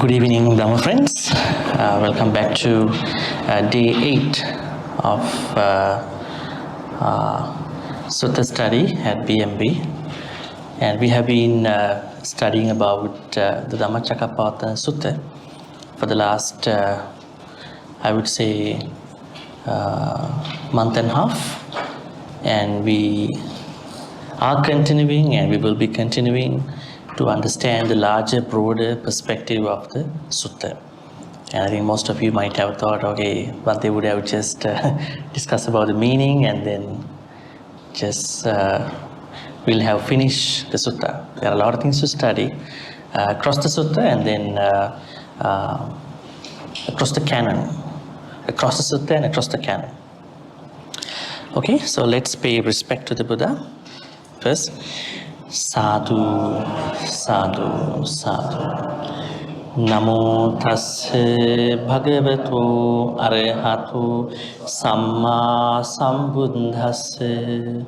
Good evening, Dhamma friends. Welcome back to day 8 of Sutta study at BMB. And we have been studying about the Dhammacakkapavattana Sutta for the last, I would say, month and a half. And we are continuing and we will be continuing to understand the larger, broader perspective of the sutta. And I think most of you might have thought, okay, Bhante would have just discussed about the meaning and then just we'll have finished the sutta. There are a lot of things to study across the sutta and then across the canon. Across the sutta and across the canon. Okay, so let's pay respect to the Buddha first. Sadhu, sadhu, sadhu. Namo tasse bhagavato arahato samma sambuddhasse.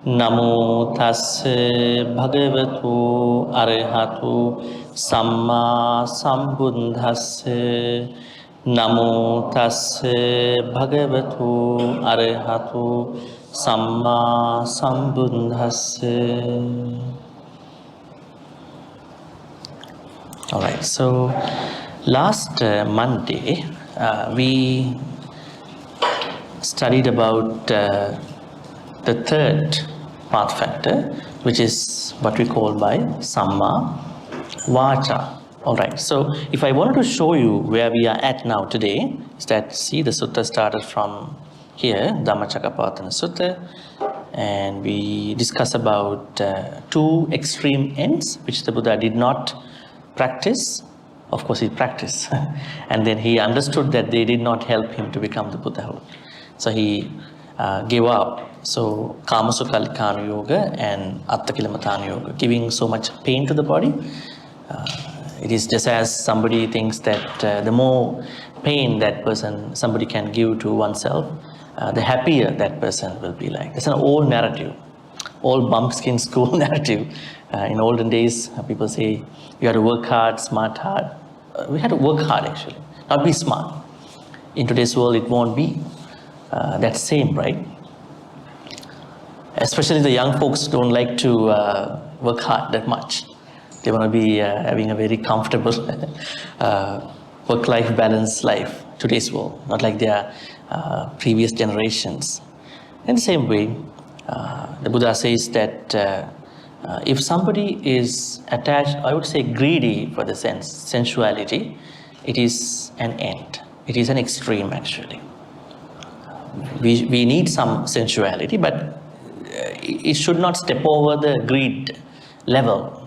Namo tasse bhagavato arahato samma sambuddhasse. Namo tasse bhagavato arahato Samma sambuddhasse. All right, so last Monday we studied about the third path factor, which is what we call by Samma Vacha. All right, so if I wanted to show you where we are at now today, is that, see, the sutta started from here, Dhammacakkapavattana Sutta, and we discuss about two extreme ends which the Buddha did not practice. Of course, he practiced, and then he understood that they did not help him to become the Buddhahood. So he gave up. So Kamasukalikkana Yoga and Attakilimatthana Yoga, giving so much pain to the body. It is just as somebody thinks that the more pain that somebody can give to oneself, the happier that person will be like. It's an old narrative, old bumpkin school narrative. In olden days, people say you have to work hard, smart hard. We have to work hard actually, not be smart. In today's world, it won't be that same, right? Especially the young folks don't like to work hard that much. They want to be having a very comfortable work-life balance life, today's world, not like their previous generations. In the same way, the Buddha says that if somebody is attached, I would say greedy for the sensuality, it is an end. It is an extreme actually. We need some sensuality, but it should not step over the greed level.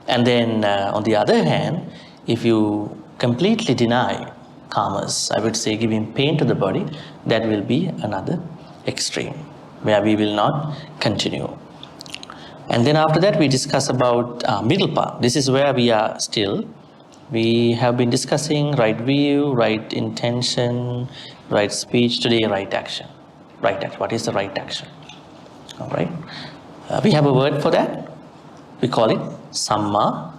And then on the other hand, if you completely deny kamas, I would say giving pain to the body, that will be another extreme where we will not continue. And then after that we discuss about middle path. This is where we are still. We have been discussing right view, right intention, right speech. Today, right action. Right action. What is the right action? All right. We have a word for that. We call it Samma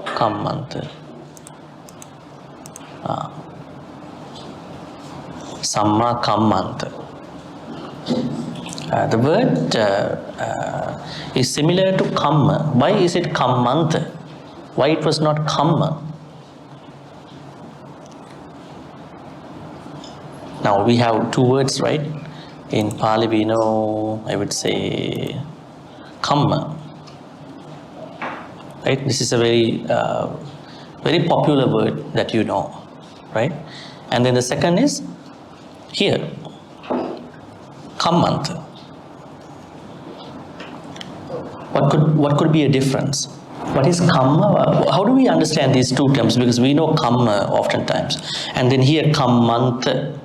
Kammanta. Samma Kammanta. The word is similar to Kamma. Why is it Kammanta? Why it was not Kamma? Now we have two words, right? In Pali we know, I would say, Kamma. Right? This is a very popular word that you know, right? And then the second is here, Kammanta. What could be a difference? What is Kamma? How do we understand these two terms? Because we know Kamma oftentimes, and then here Kammanta.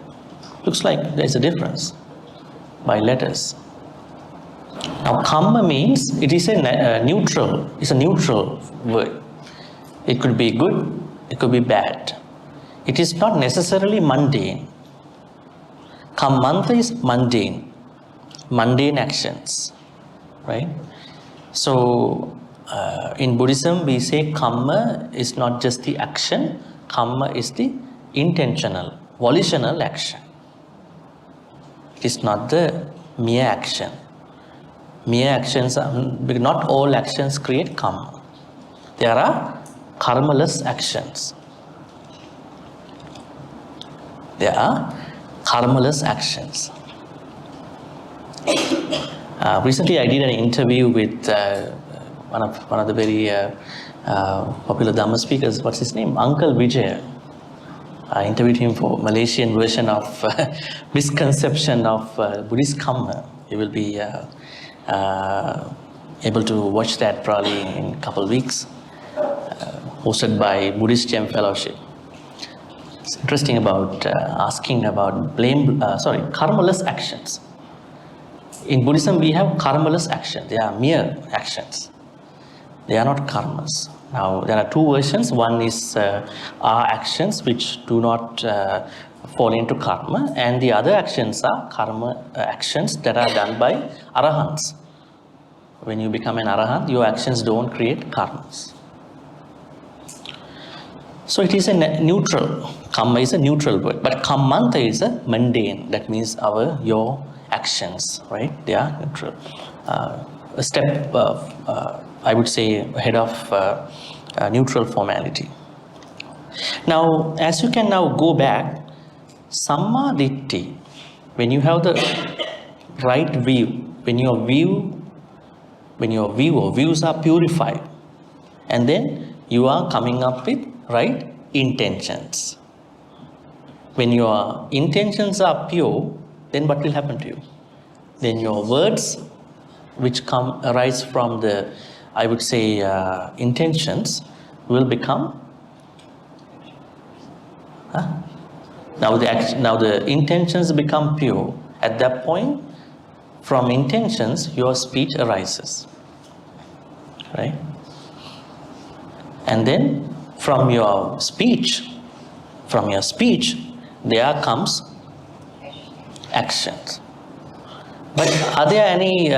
Looks like there's a difference by letters. Now, Kamma means it is a neutral. It's a neutral word. It could be good. It could be bad. It is not necessarily mundane. Kammanta is mundane actions, right? So in Buddhism we say kamma is not just the action, kamma is the intentional, volitional action. It is not the mere action. Mere actions, not all actions create karma. There are karmaless actions. There are karmaless actions. Recently I did an interview with one of the very popular Dhamma speakers. What's his name? Uncle Vijay. I interviewed him for Malaysian version of misconception of Buddhist Kamma. You will be able to watch that probably in a couple of weeks. Hosted by Buddhist Cheng Fellowship. It's interesting about asking about karmaless actions. In Buddhism we have karmaless actions. They are mere actions. They are not karmas. Now there are two versions. One is our actions which do not fall into karma, and the other actions are karma actions that are done by arahants. When you become an arahant, your actions don't create karmas. So it is a neutral. Kamma is a neutral word, but kammanta is a mundane. That means your actions, right? They are neutral. A step, I would say, ahead of neutral formality. Now, as you can now go back, Samma Ditti, when you have the right view, when your views are purified, and then you are coming up with right intentions. When your intentions are pure, then what will happen to you? Then your words which arise from the, I would say, intentions will become now the intentions become pure. At that point, from intentions your speech arises, right? And then from your speech there comes actions. But are there any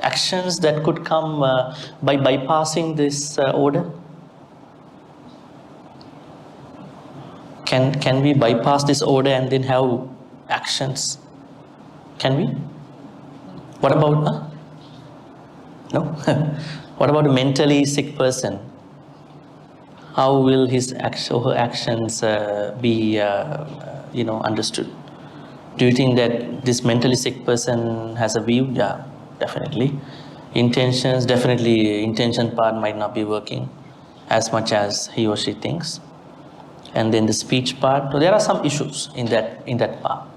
actions that could come by bypassing this order? Can we bypass this order and then have actions? Can we? What about no? What about a mentally sick person? How will his or her actions be understood? Do you think that this mentally sick person has a view? Yeah, definitely. Intentions, definitely intention part might not be working as much as he or she thinks. And then the speech part, so there are some issues in that part.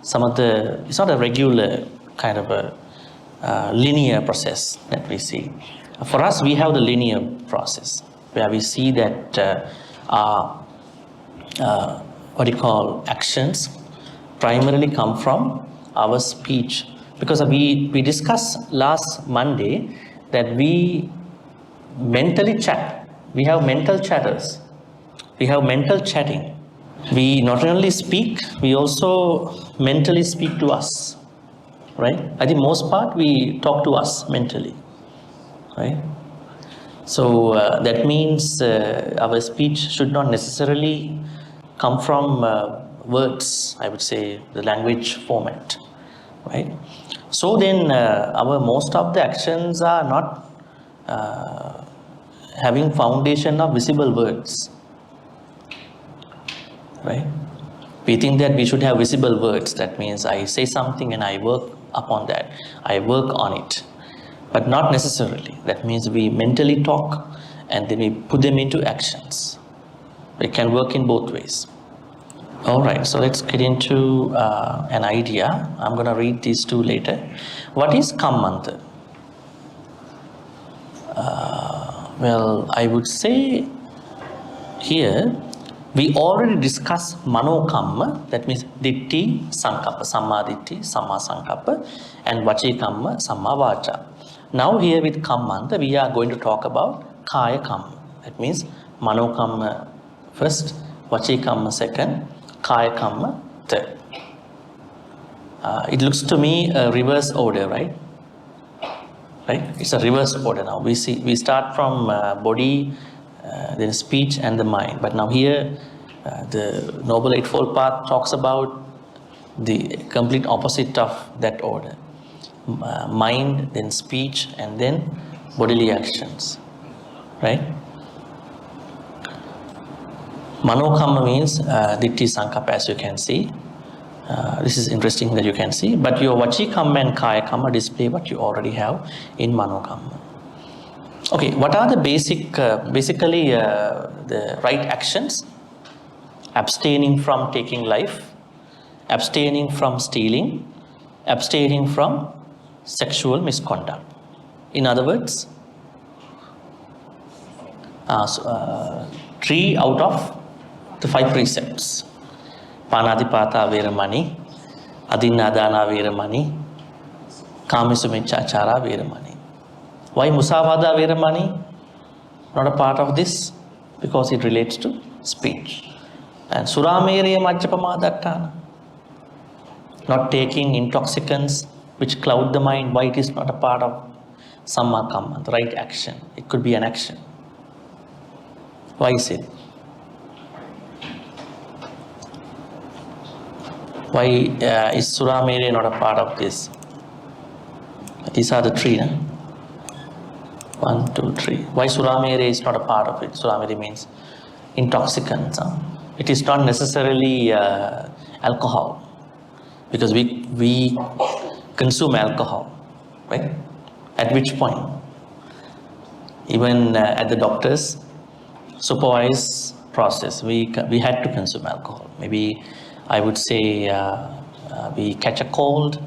It's not a regular kind of a linear process that we see. For us, we have the linear process where we see that our actions primarily come from our speech, because we discussed last Monday that we mentally chat. We have mental chatters. We have mental chatting. We not only speak, we also mentally speak to us, right? I think most part we talk to us mentally, right? So that means our speech should not necessarily come from words, I would say, the language format, right? So then most of the actions are not having foundation of visible words, right? We think that we should have visible words. That means I say something and I work upon that. I work on it. But not necessarily. That means we mentally talk and then we put them into actions. It can work in both ways. All right, so let's get into an idea. I'm going to read these two later. What is Kammanta? Well, I would say here, we already discussed Mano Kamma, that means Ditti, Sankappa, Samma Ditti, Samma Sankappa, and Vachi Kamma, Samma Vacha. Now here with Kammanta, we are going to talk about Kaya Kamma. That means Mano Kamma first, Vachi Kamma second, Kaya Kamma third. It looks to me a reverse order, right? right? It's a reverse order now. We start from body, then speech and the mind. But now here, the Noble Eightfold Path talks about the complete opposite of that order. Mind, then speech, and then bodily actions, right? Manokamma means Ditti Sankappa, as you can see. This is interesting that you can see, but your Vachi Kamma and Kaya Kamma display what you already have in Manokamma. Okay, what are the basically the right actions? Abstaining from taking life, abstaining from stealing, abstaining from sexual misconduct. In other words, 3 out of the 5 precepts. Panadipata Veramani, Adinadana Veramani, Kamisumichachara Veramani. Why Musavada Veramani? Not a part of this, because it relates to speech. And Suramereya Majjapamadattana, not taking intoxicants which cloud the mind. Why it is not a part of Samma Kamma, the right action? It could be an action. Why is it? Why is Suramere not a part of this? These are the 3. 1, 2, 3. Why Suramere is not a part of it? Suramere means intoxicants. It is not necessarily alcohol, because we consume alcohol, right? At which point? Even at the doctor's supervised process, we had to consume alcohol. Maybe I would say we catch a cold,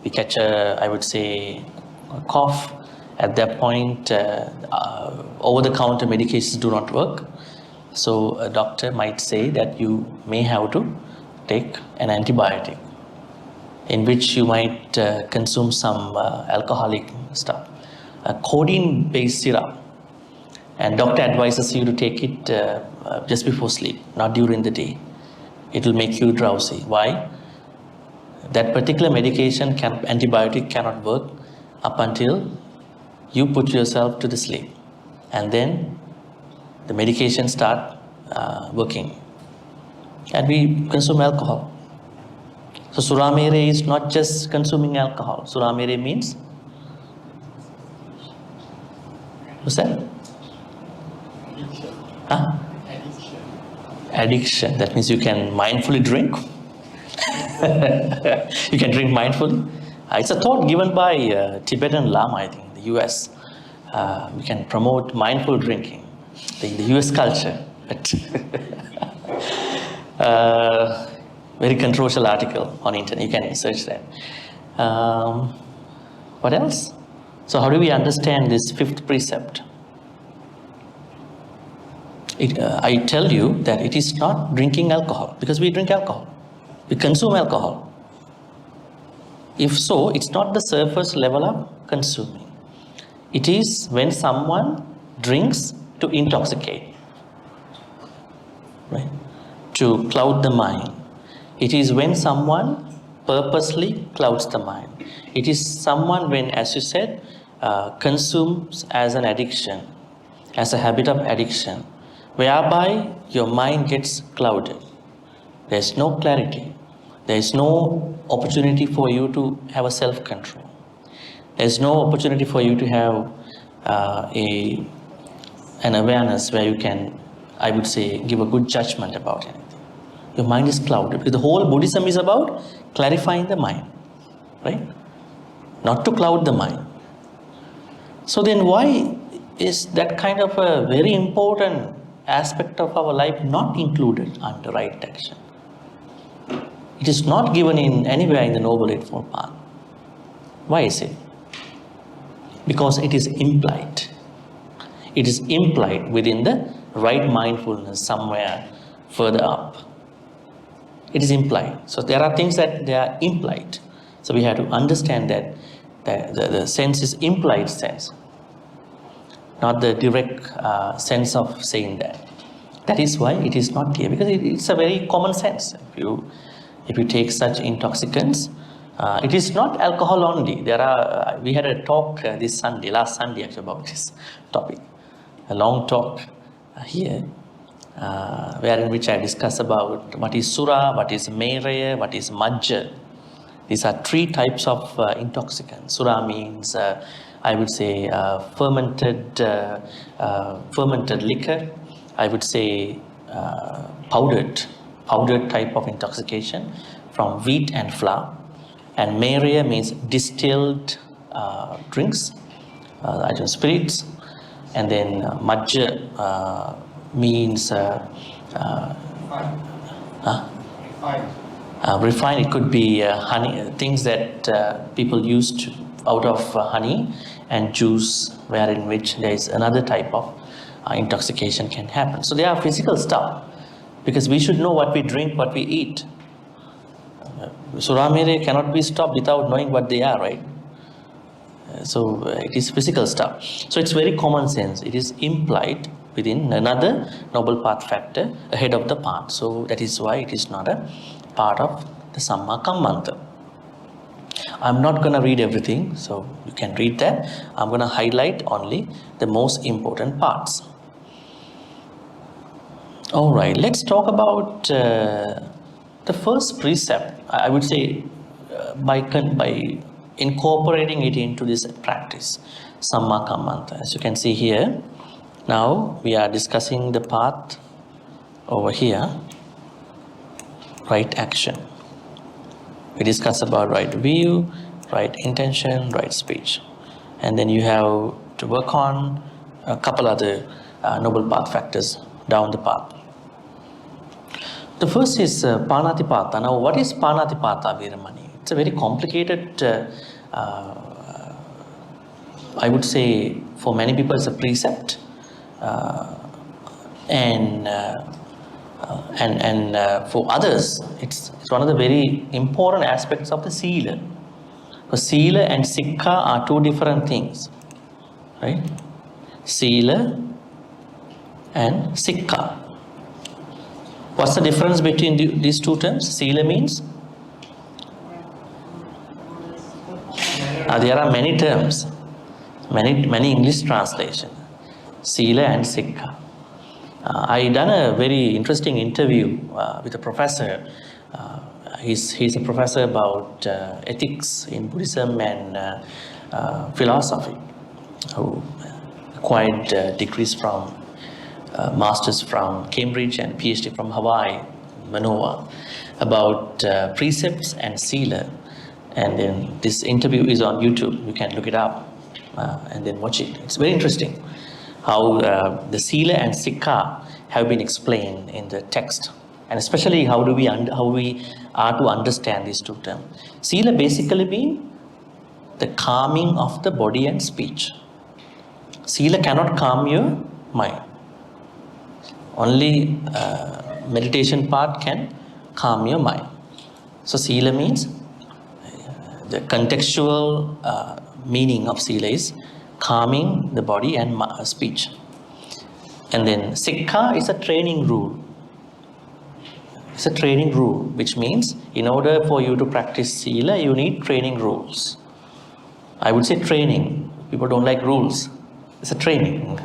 we catch I would say a cough. At that point, over-the-counter medications do not work. So a doctor might say that you may have to take an antibiotic, in which you might consume some alcoholic stuff, a codeine-based syrup. And doctor advises you to take it just before sleep, not during the day. It will make you drowsy. Why? That particular medication, antibiotic, cannot work up until you put yourself to the sleep. And then the medication start working. And we consume alcohol. So Suramere is not just consuming alcohol. Suramere means, what's that? Addiction. That means you can mindfully drink. You can drink mindfully. It's a thought given by Tibetan Lama, I think, in the US. We can promote mindful drinking in the US culture. But very controversial article on internet. You can search that. What else? So how do we understand this 5th precept? I tell you that it is not drinking alcohol, because we drink alcohol. We consume alcohol. If so, it's not the surface level of consuming. It is when someone drinks to intoxicate, right? To cloud the mind. It is when someone purposely clouds the mind. It is someone when, as you said, consumes as an addiction, as a habit of addiction, whereby your mind gets clouded. There is no clarity. There is no opportunity for you to have a self-control. There is no opportunity for you to have an awareness where you can, I would say, give a good judgment about anything. Your mind is clouded, because the whole Buddhism is about clarifying the mind, right? Not to cloud the mind. So then why is that kind of a very important aspect of our life not included under right action? It is not given in anywhere in the Noble Eightfold Path. Why is it? Because it is implied. It is implied within the right mindfulness somewhere further up. It is implied. So there are things that they are implied. So we have to understand that the sense is implied sense, not the direct sense of saying that. That is why it is not here, because it's a very common sense. If you take such intoxicants, It is not alcohol only. There are. We had a talk last Sunday actually, about this topic. A long talk here, where in which I discuss about what is sura, what is mereya, what is majja. These are three types of intoxicants. Sura means, I would say, fermented liquor. I would say powdered type of intoxication from wheat and flour. And mereya means distilled drinks, items, spirits. And then majja means refined. It could be honey, things that people used out of honey and juice, where in which there is another type of intoxication can happen. So they are physical stuff, because we should know what we drink, what we eat. Sura mere cannot be stopped without knowing what they are, right? So it is physical stuff. So it's very common sense. It is implied within another noble path factor ahead of the path. So that is why it is not a part of the Samma Kammanta. I'm not going to read everything, so you can read that. I'm going to highlight only the most important parts. All right, let's talk about the first precept. I would say by incorporating it into this practice, Samma Kammanta. As you can see here, now we are discussing the path over here, right action. We discuss about right view, right intention, right speech. And then you have to work on a couple other noble path factors down the path. The first is Panatipata. Now, what is Panatipata, Veeramani? It's a very complicated, I would say, for many people it's a precept. And for others, it's one of the very important aspects of the Sila. Because Sila and Sikha are two different things, right? Sila and Sikha. What's the difference between these two terms? Sila means? There are many terms, many English translations. Sila and Sikha. I done a very interesting interview with a professor. He's a professor about ethics in Buddhism and philosophy, who acquired degrees from masters from Cambridge and PhD from Hawaii, Manoa, about precepts and sila. And then this interview is on YouTube. You can look it up and then watch it. It's very interesting how the sila and sikha have been explained in the text, and especially how we are to understand these two terms. Sila basically means the calming of the body and speech. Sila cannot calm your mind. Only meditation part can calm your mind. So sila means, the contextual meaning of sila is calming the body and speech. And then sikha is a training rule. It's a training rule, which means in order for you to practice sila, you need training rules. I would say training. People don't like rules. It's a training.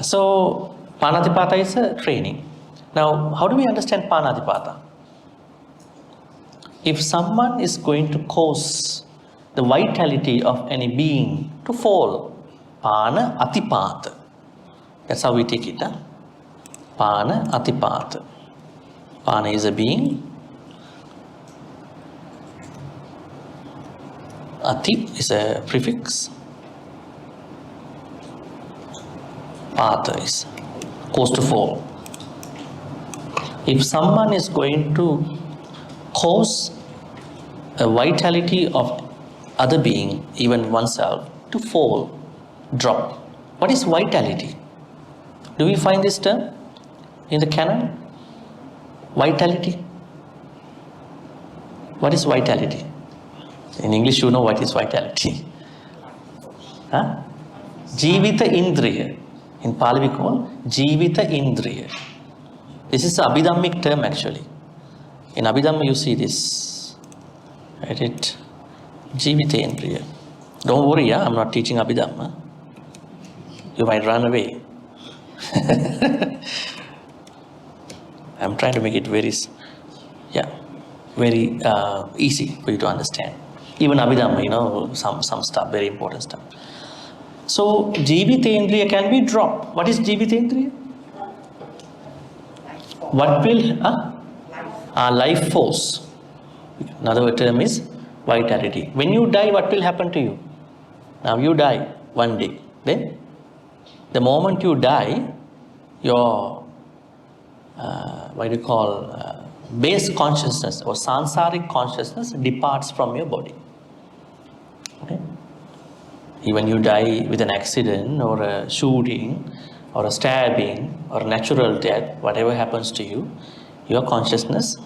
So Panatipata is a training. Now, how do we understand Panatipata? If someone is going to cause the vitality of any being to fall, Pana Atipata. That's how we take it. Pana Atipata. Pana is a being. Ati is a prefix. Pata is cause to fall. If someone is going to cause a vitality of other being, even oneself, to fall, drop. What is vitality? Do we find this term in the canon? Vitality. What is vitality? In English, you know what is vitality. Jivita Indriya. In Pali we call Jivita Indriya. This is an Abhidhammic term actually. In Abhidhamma, you see this. Right? It Jivitendriya. Don't worry, I'm not teaching Abhidhamma. You might run away. I'm trying to make it very easy for you to understand. Even Abhidhamma, some stuff, very important stuff. So, Jivitendriya can be dropped. What is Jivitendriya? What will? Life force. Another term is vitality. When you die, what will happen to you? Now you die one day. Then, the moment you die, your base consciousness or sansaric consciousness departs from your body. Okay? Even you die with an accident or a shooting or a stabbing or a natural death, whatever happens to you, your consciousness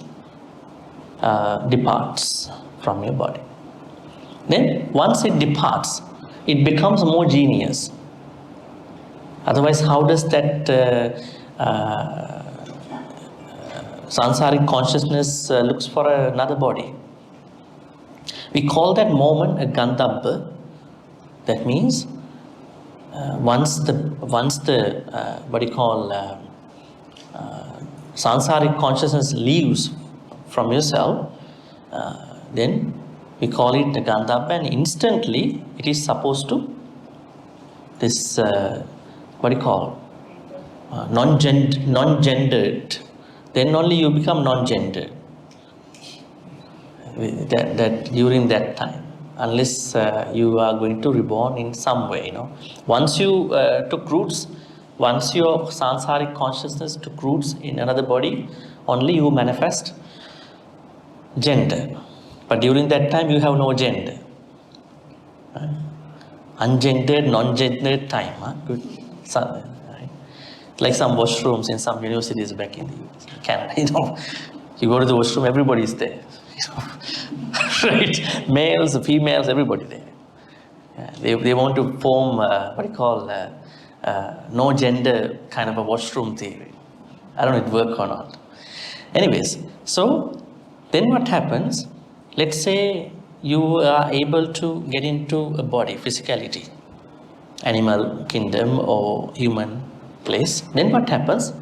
departs from your body. Then once it departs, it becomes homogeneous. Otherwise, how does that sansaric consciousness looks for another body? We call that moment a Gandhabba. That means once the sansaric consciousness leaves from yourself, then we call it a Gandhabba, and instantly it is supposed to this non-gendered. Then only you become non-gendered. That during that time, unless you are going to reborn in some way, Once you took roots, once your sansaric consciousness took roots in another body, only you manifest gender. But during that time, you have no gender. Right? Ungendered, non-gendered time. Good. Right? Like some washrooms in some universities back in Canada. You go to the washroom, everybody is there. Right? Males, females, everybody there. Yeah, they want to form no gender kind of a washroom theory. I don't know if it works or not. Anyways, so then what happens? Let's say you are able to get into a body, physicality, animal kingdom or human place. Then what happens?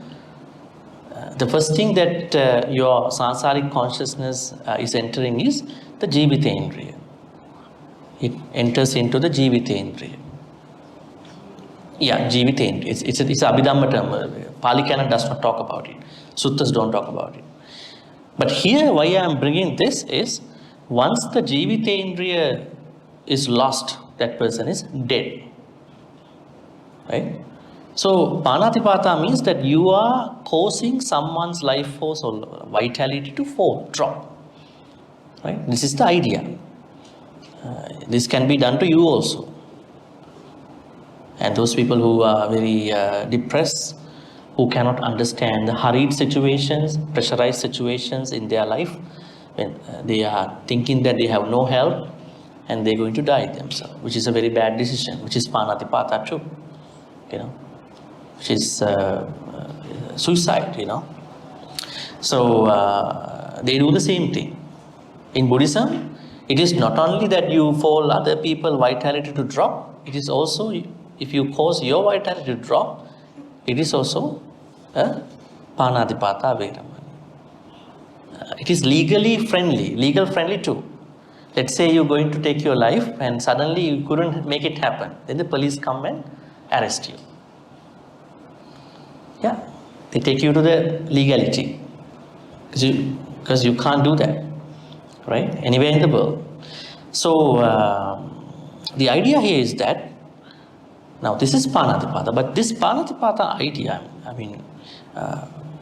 The first thing that your sansaric consciousness is entering is the Jivitendriya. It enters into the Jivitendriya. Yeah, Jivitendriya. It's an Abhidhamma term. Pali Canon does not talk about it. Suttas don't talk about it. But here, why I am bringing this is, once the Jivitendriya is lost, that person is dead. Right? So, Panatipata means that you are causing someone's life force or vitality to drop. Right? This is the idea. This can be done to you also. And those people who are very depressed, who cannot understand the hurried situations, pressurized situations in their life, when they are thinking that they have no help and they're going to die themselves, which is a very bad decision, which is Panatipata too, which is suicide, So they do the same thing. In Buddhism, it is not only that you fall other people's vitality to drop, it is also, if you cause your vitality to drop, it is also Panatipata Veramani. It is legal friendly too. Let's say you're going to take your life and suddenly you couldn't make it happen. Then the police come and arrest you. Yeah, they take you to the legality. Because you can't do that, right? Anywhere in the world. So the idea here is that, now this is Panatipata, but this Panatipata idea,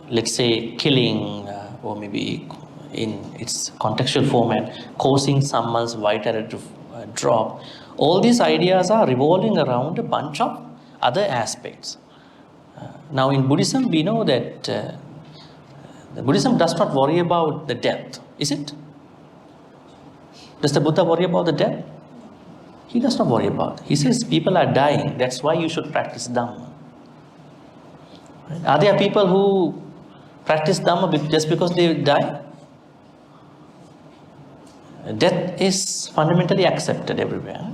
let's say killing or maybe in its contextual format, causing someone's vitality to drop, all these ideas are revolving around a bunch of other aspects. Now in Buddhism, we know that the Buddhism does not worry about the death, is it? Does the Buddha worry about the death? He does not worry about it. He says people are dying, that's why you should practice Dhamma. Right? Are there people who practice Dhamma just because they die? death is fundamentally accepted everywhere.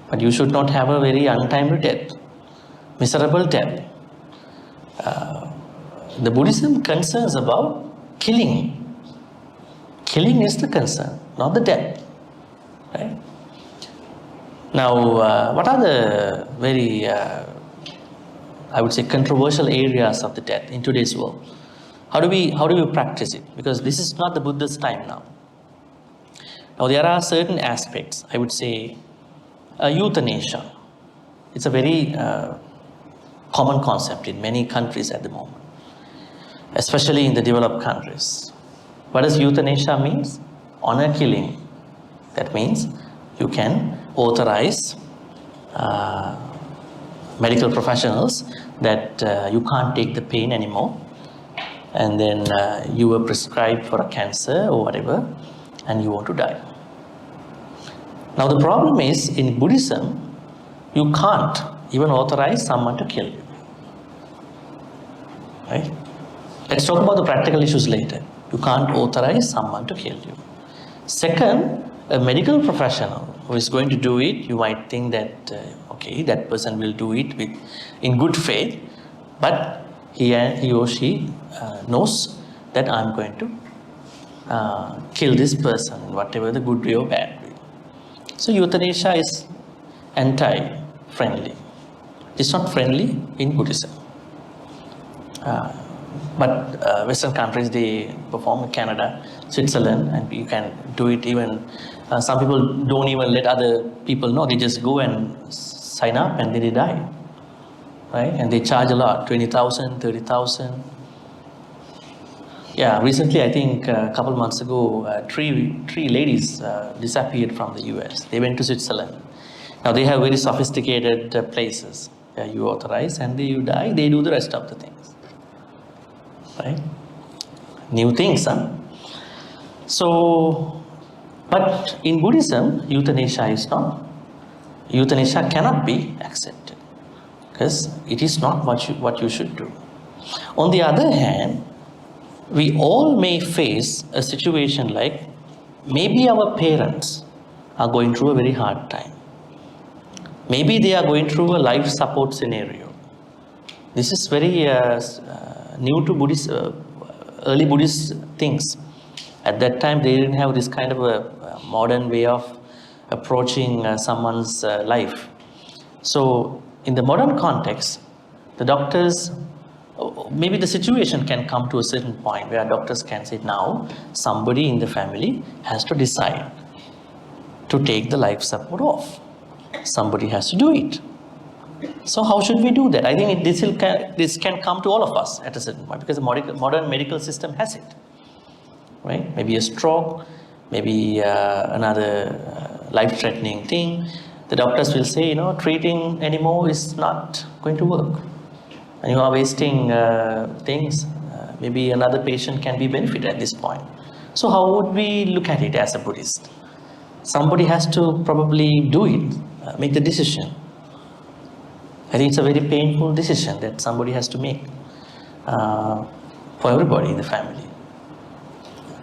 But you should not have a very untimely death, miserable death. The Buddhism concerns about killing. Killing is the concern, not the death. Right? Now, what are the very, I would say, controversial areas of the death in today's world? How do we practice it? Because this is not the Buddha's time now. Now, there are certain aspects, I would say, euthanasia. It's a very common concept in many countries at the moment, especially in the developed countries. What does euthanasia means? Honor killing. That means you can authorize medical professionals that you can't take the pain anymore, and then you were prescribed for a cancer or whatever, and you want to die. Now the problem is, in Buddhism, you can't even authorize someone to kill you. Right? Let's talk about the practical issues later. You can't authorize someone to kill you. Second, a medical professional who is going to do it, you might think that, okay, that person will do it in good faith, but he or she knows that I'm going to kill this person in whatever the good way or bad way. So euthanasia is anti-friendly. It's not friendly in Buddhism. But Western countries, they perform in Canada, Switzerland, and you can do it even. Some people don't even let other people know. They just go and sign up and then they die. Right? And they charge a lot, 20,000, 30,000. Yeah, recently, I think a couple months ago, three ladies disappeared from the US. They went to Switzerland. Now they have very sophisticated places where you authorize and you die, they do the rest of the things. Right? New things, huh? So, but in Buddhism, euthanasia cannot be accepted because it is not what you should do. On the other hand, we all may face a situation like maybe our parents are going through a very hard time. Maybe they are going through a life support scenario. This is very new to Buddhist, early Buddhist things. At that time, they didn't have this kind of a modern way of approaching someone's life. So, in the modern context, the doctors, maybe the situation can come to a certain point where doctors can say, now somebody in the family has to decide to take the life support off. Somebody has to do it. So how should we do that? I think this can come to all of us at a certain point because the modern medical system has it. Right? Maybe a stroke, maybe another life-threatening thing. The doctors will say, treating anymore is not going to work. And you are wasting things. Maybe another patient can be benefited at this point. So how would we look at it as a Buddhist? Somebody has to probably do it, make the decision. I think it's a very painful decision that somebody has to make for everybody in the family.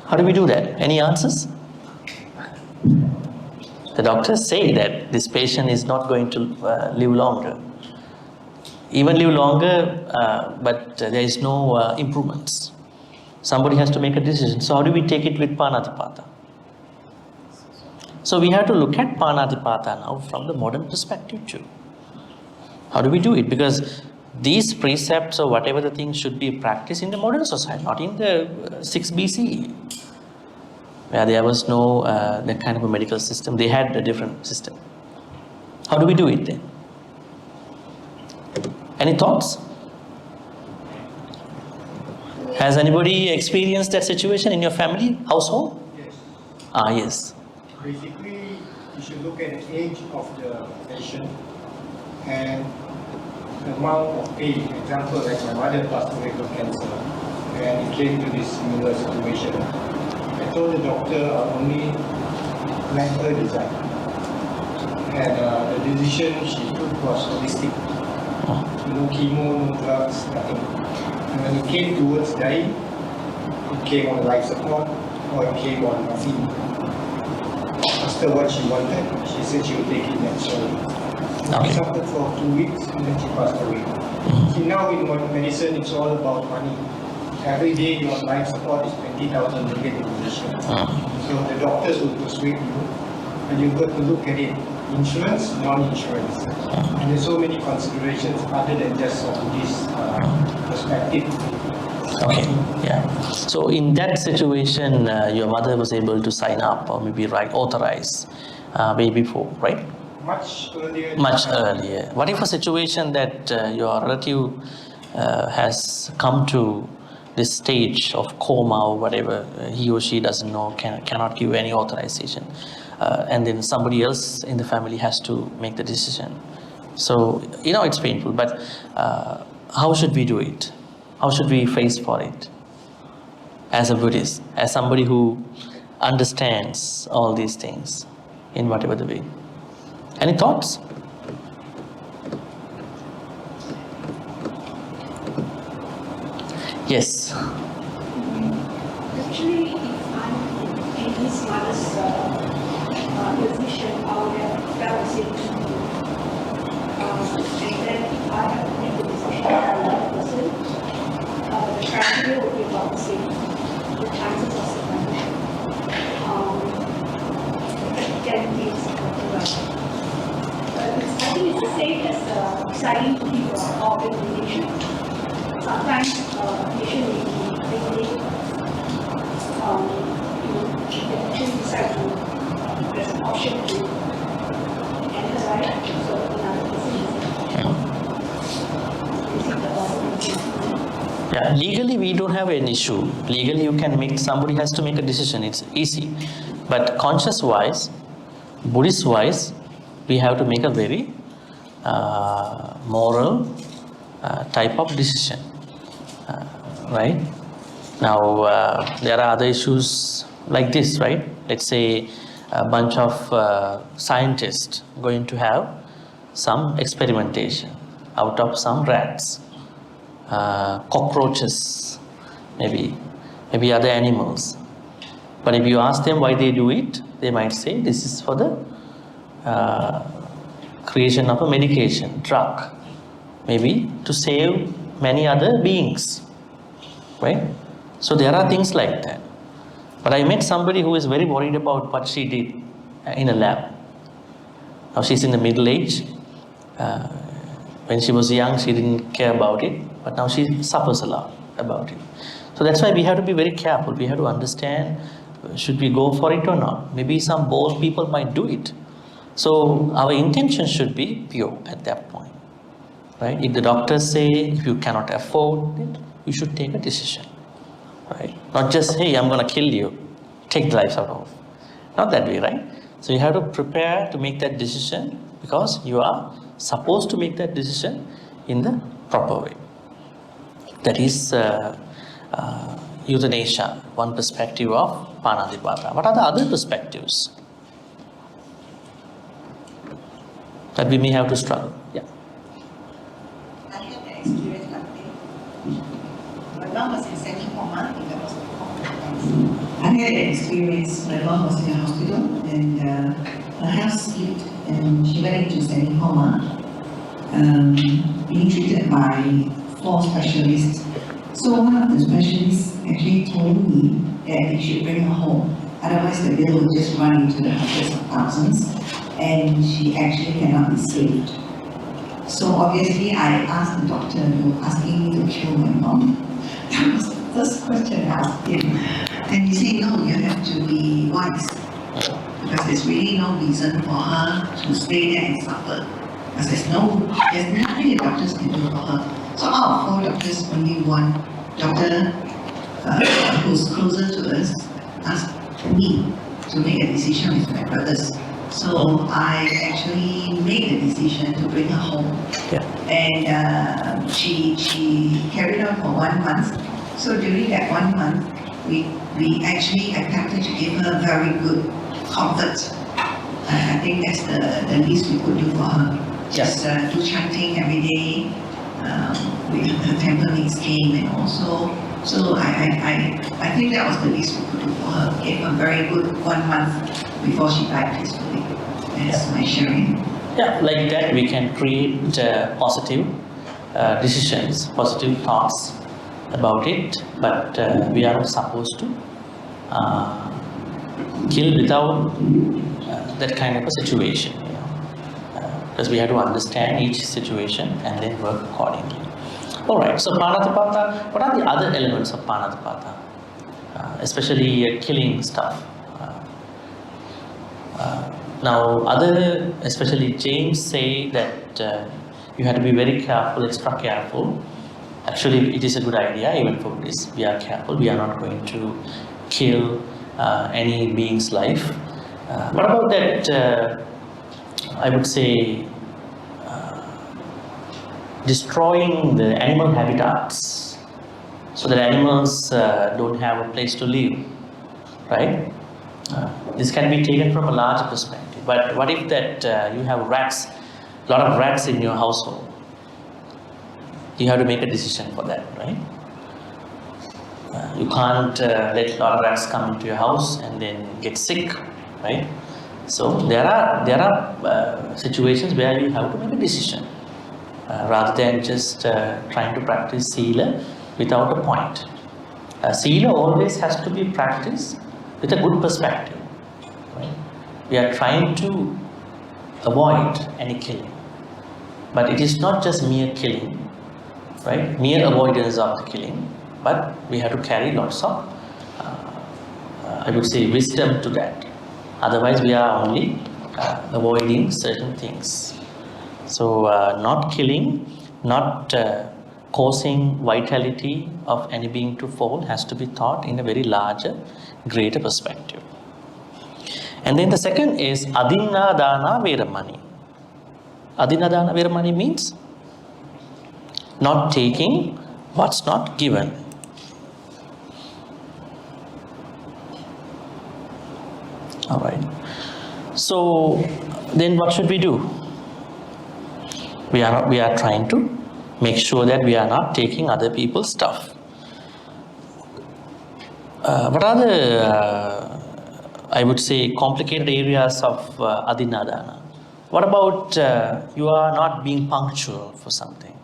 How do we do that? Any answers? The doctors say that this patient is not going to live longer. Even live longer, but there is no improvements. Somebody has to make a decision. So how do we take it with Panatipata? So we have to look at Panatipata now from the modern perspective too. How do we do it? Because these precepts or whatever the things should be practiced in the modern society, not in the 6 BCE, where there was no that kind of a medical system. They had a different system. How do we do it then? Any thoughts? Has anybody experienced that situation in your family, household? Yes. Yes. Basically, you should look at the age of the patient and the amount of pain. Example, like my mother passed away from cancer, and it came to this similar situation. I told the doctor I'll only let her decide. And the decision she took was holistic. No chemo, no drugs, nothing. And when it came towards dying, it came on life support. all came on morphine. After what she wanted, she said she would take it naturally. Okay. She suffered for 2 weeks and then she passed away. See, now in medicine, it's all about money. Every day your life support is 20,000 ringgit in Malaysia. So the doctors will persuade you, and you've got to look at it. Insurance, non-insurance. And there's so many considerations other than just a Buddhist perspective. Okay, yeah. So in that situation, your mother was able to sign up or maybe authorize way before, right? Much earlier. Much earlier. What if a situation that your relative has come to this stage of coma or whatever, he or she doesn't know, cannot give any authorization, and then somebody else in the family has to make the decision. So, it's painful, but how should we do it? How should we face for it? As a Buddhist, as somebody who understands all these things in whatever the way. Any thoughts? Yes. Actually, if I'm in his mother's position, I would have felt the same to you. And then if I have made the decision for another person, the criteria would be about the same. The chances of separation. Can be right. I think it's the same as deciding to give organ donation. Sometimes patient may be really, they actually decide to, there's an option to end the life, so another decision is Yeah, legally we don't have an issue. Legally somebody has to make a decision, it's easy. But conscious-wise, Buddhist-wise, we have to make a very moral type of decision. Right? Now, there are other issues like this, right? Let's say a bunch of scientists going to have some experimentation out of some rats, cockroaches, maybe other animals. But if you ask them why they do it, they might say this is for the creation of a medication, drug, maybe to save many other beings. Right? So there are things like that. But I met somebody who is very worried about what she did in a lab. Now she's in the middle age. When she was young, she didn't care about it, but now she suffers a lot about it. So that's why we have to be very careful. We have to understand, should we go for it or not? Maybe some bold people might do it. So our intention should be pure at that point. Right? If the doctors say, if you cannot afford it, you should take a decision, right? Not just, hey, I'm going to kill you, take the life out of. Not that way, right? So you have to prepare to make that decision because you are supposed to make that decision in the proper way. That is euthanasia, one perspective of Panatipata. What are the other perspectives that we may have to struggle? Yeah. I had an experience like this. My mom was in semi-coma in the hospital. I had an experience. My mom was in the hospital and her health slipped and she went into semi-coma, being treated by 4 specialists. So one of the specialists actually told me that they should bring her home. Otherwise the bill will just run into the hundreds of thousands and she actually cannot be saved. So obviously I asked the doctor, you're asking me to kill my mom. That was the first question I asked him. And he said, no, you have to be wise. Because there's really no reason for her to stay there and suffer. Because there's nothing the doctors can do for her. So out of 4 doctors, only one doctor who's closer to us asked me to make a decision with my brothers. So I actually made the decision to bring her home. Yeah. And she carried on for 1 month. So during that 1 month, we actually attempted to give her very good comfort. I think that's the least we could do for her. Just do chanting every day. Her temple mates came and also So I think that was the least we could do for her. Gave her very good 1 month before she died peacefully. That's my sharing. Yeah, like that we can create positive decisions, positive thoughts about it, but we are not supposed to kill without that kind of a situation, because we have to understand each situation and then work accordingly. Alright, so Panatapata, what are the other elements of Panatapata? Especially killing stuff. Now, especially James say that you have to be very careful, extra careful. Actually, it is a good idea, even for Buddhists. We are careful, we are not going to kill any being's life. What about that, I would say, destroying the animal habitats so that animals don't have a place to live, right? This can be taken from a larger perspective. But what if that you have rats, a lot of rats in your household? You have to make a decision for that, right? You can't let a lot of rats come into your house and then get sick, right? So there are situations where you have to make a decision rather than just trying to practice sila without a point. Sila always has to be practiced with a good perspective, right? We are trying to avoid any killing, but it is not just mere killing, right? Mere avoidance of the killing, but we have to carry lots of, I would say, wisdom to that. Otherwise, we are only avoiding certain things. So, not killing, not causing vitality of any being to fall has to be thought in a very larger, greater perspective. And then the second is Adinadana Veramani. Adinadana Veramani means not taking what's not given. All right. So then what should we do? We are trying to make sure that we are not taking other people's stuff. What are the, I would say, complicated areas of Adinadana? What about you are not being punctual for something?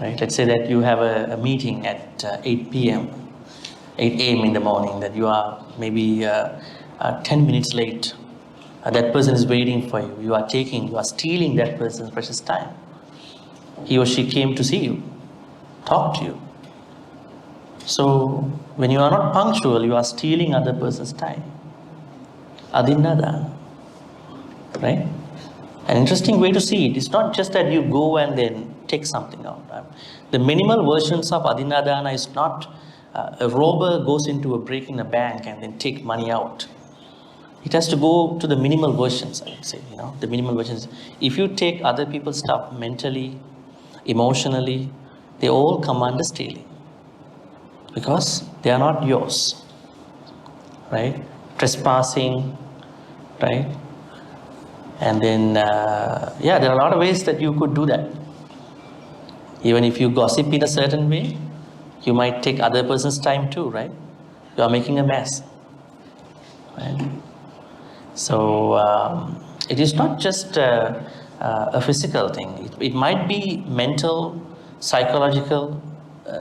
Right? Let's say that you have a meeting at 8 p.m., 8 a.m. in the morning, that you are maybe 10 minutes late. That person is waiting for you. You are stealing that person's precious time. He or she came to see you, talk to you. So, when you are not punctual, you are stealing other person's time. Adinada. Right? An interesting way to see it. It's not just that you go and then take something out. The minimal versions of Adinadana is not a robber goes into a break in a bank and then take money out. It has to go to the minimal versions, I would say, the minimal versions. If you take other people's stuff mentally, emotionally, they all come under stealing because they are not yours, right? Trespassing, right? And then, there are a lot of ways that you could do that. Even if you gossip in a certain way, you might take other person's time too, right? You are making a mess, right? So it is not just a physical thing. It might be mental, psychological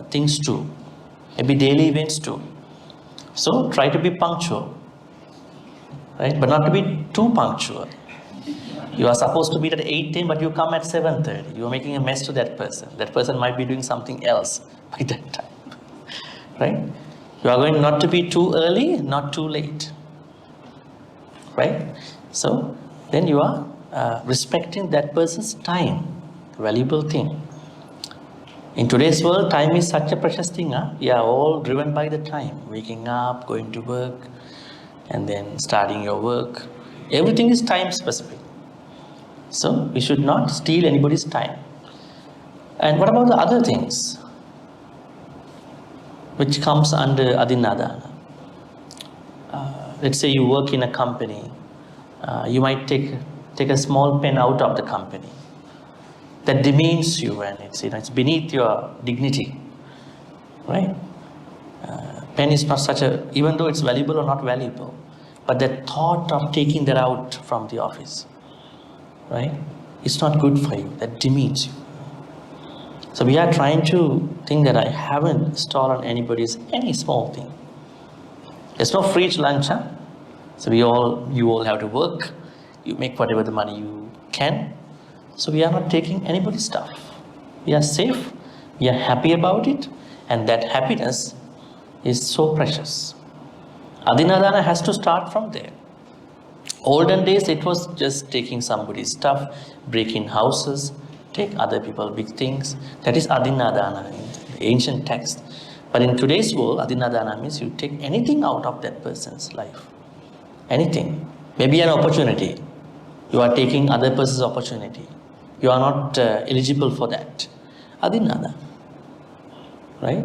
things too. Maybe daily events too. So try to be punctual, right? But not to be too punctual. You are supposed to be at 8:10, but you come at 7:30. You are making a mess to that person. That person might be doing something else by that time, right? You are going not to be too early, not too late. Right? So then you are respecting that person's time, valuable thing. In today's world, time is such a precious thing. We are all driven by the time. Waking up, going to work, and then starting your work. Everything is time specific. So we should not steal anybody's time. And what about the other things which comes under Adinadana? Let's say you work in a company, you might take a small pen out of the company. That demeans you and it's beneath your dignity. right? Pen is not such a, even though it's valuable or not valuable, but the thought of taking that out from the office, right? It's not good for you, that demeans you. So we are trying to think that I haven't stolen anybody's any small thing. There's no free lunch, huh? So you all have to work, you make whatever the money you can. So we are not taking anybody's stuff. We are safe, we are happy about it, and that happiness is so precious. Adinadana has to start from there. Olden days, it was just taking somebody's stuff, breaking houses, take other people big things. That is Adinadana in the ancient text. But in today's world, Adinadana means you take anything out of that person's life. Anything. Maybe an opportunity. You are taking other person's opportunity. You are not eligible for that. Adinada. Right?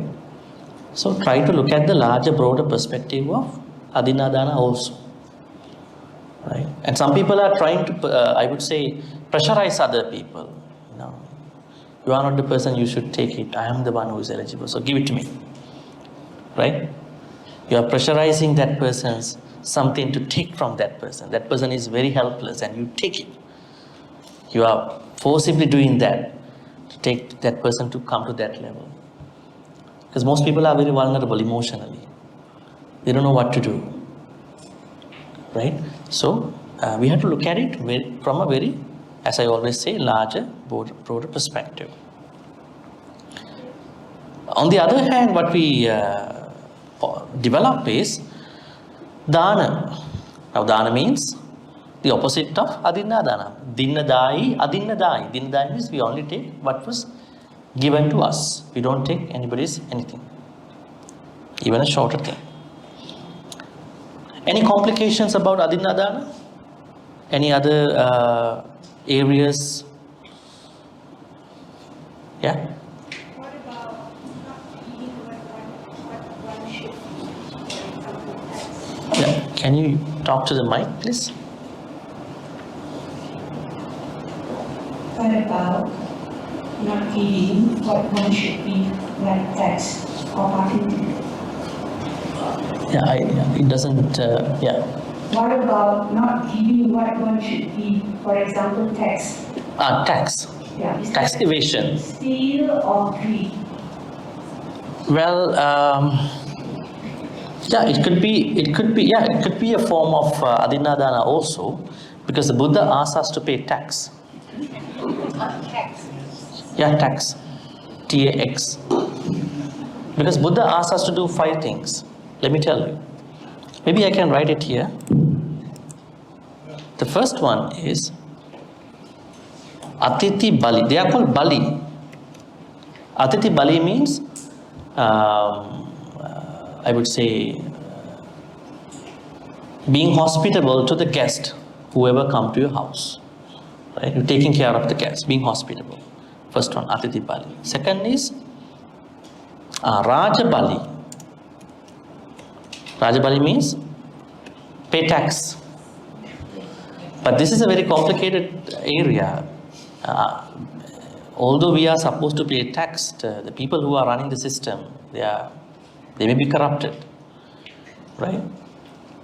So try to look at the larger, broader perspective of Adinadana also. Right? And some people are trying to, I would say, pressurize other people. No. You are not the person, you should take it. I am the one who is eligible, so give it to me. Right? You are pressurizing that person's something to take from that person. That person is very helpless and you take it. You are forcibly doing that to take that person to come to that level. Because most people are very vulnerable emotionally. They don't know what to do. Right? So we have to look at it from a very, as I always say, larger, broader perspective. On the other hand, what we develop is dana. Now dana means the opposite of adinadana. Dinnadai, adinnadai. Dinnadai means we only take what was given to us. We don't take anybody's anything. Even a shorter thing. Any complications about adinadana? Any other areas? Yeah? What about not eating what one should eat? Yeah. Can you talk to the mic, please? What about not eating what one should eat, like text or parking? Yeah, it doesn't, yeah. What about not giving what one should eat? For example, tax. Tax. Yeah, is Tax that evasion. steal or greed? Well, yeah, it could be a form of adinadana also, because the Buddha asks us to pay tax. Tax. Yeah, tax. TAX. Because Buddha asks us to do 5 things. Let me tell you. Maybe I can write it here. The first one is Atiti Bali. They are called Bali. Atiti Bali means, I would say, being hospitable to the guest, whoever come to your house. Right? You're taking care of the guest, being hospitable. First one, Atiti Bali. Second is Raja Bali. Raja Bali means pay tax. But this is a very complicated area. Although we are supposed to pay tax, the people who are running the system, they may be corrupted, right?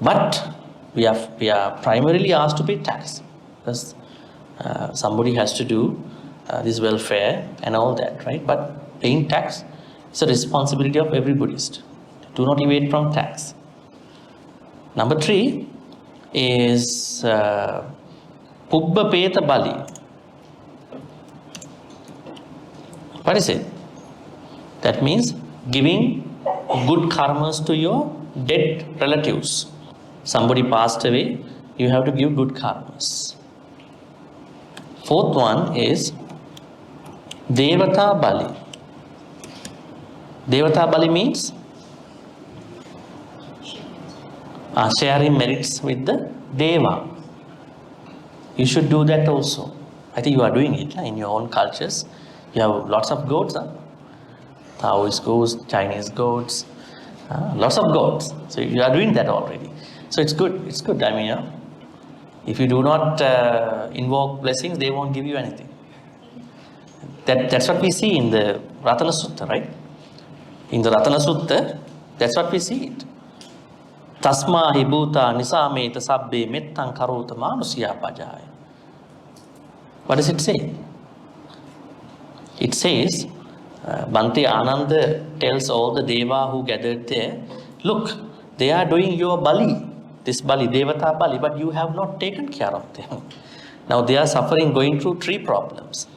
But we are primarily asked to pay tax because somebody has to do this welfare and all that, right? But paying tax is a responsibility of every Buddhist. Do not evade from tax. Number 3 is Pubba Peta Bali. What is it? That means giving good karmas to your dead relatives. Somebody passed away, you have to give good karmas. 4th one is Devata Bali. Devata Bali means sharing merits with the Deva. You should do that also. I think you are doing it in your own cultures. You have lots of goats. Taoist goats, Chinese goats, lots of goats. So you are doing that already. So it's good. It's good. I mean, if you do not invoke blessings, they won't give you anything. That's what we see in the Ratana Sutta, right? In the Ratana Sutta, that's what we see it. Tasma hi bhuta nisameta sabbe mettan karota manusya pajaya. What does it say? It says, Bhante Ananda tells all the Deva who gathered there, look, they are doing your Bali, this Bali, Devata Bali, but you have not taken care of them. Now they are suffering, going through 3 problems.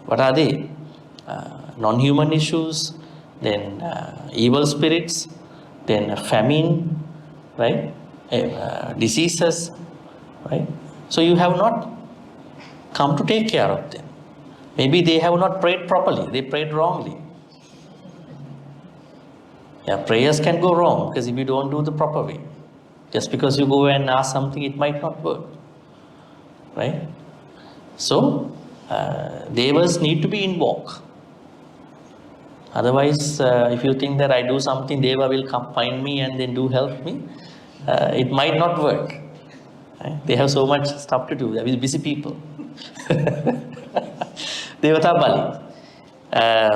What are they? Non-human issues, then evil spirits, then famine, right? Diseases, right? So you have not come to take care of them. Maybe they have not prayed properly, they prayed wrongly. Yeah, prayers can go wrong because if you don't do the proper way. Just because you go and ask something, it might not work. Right? So, devas need to be invoked. Otherwise, if you think that I do something, Deva will come find me and then do help me, it might not work. Right? They have so much stuff to do. They are busy people. Devata Bali.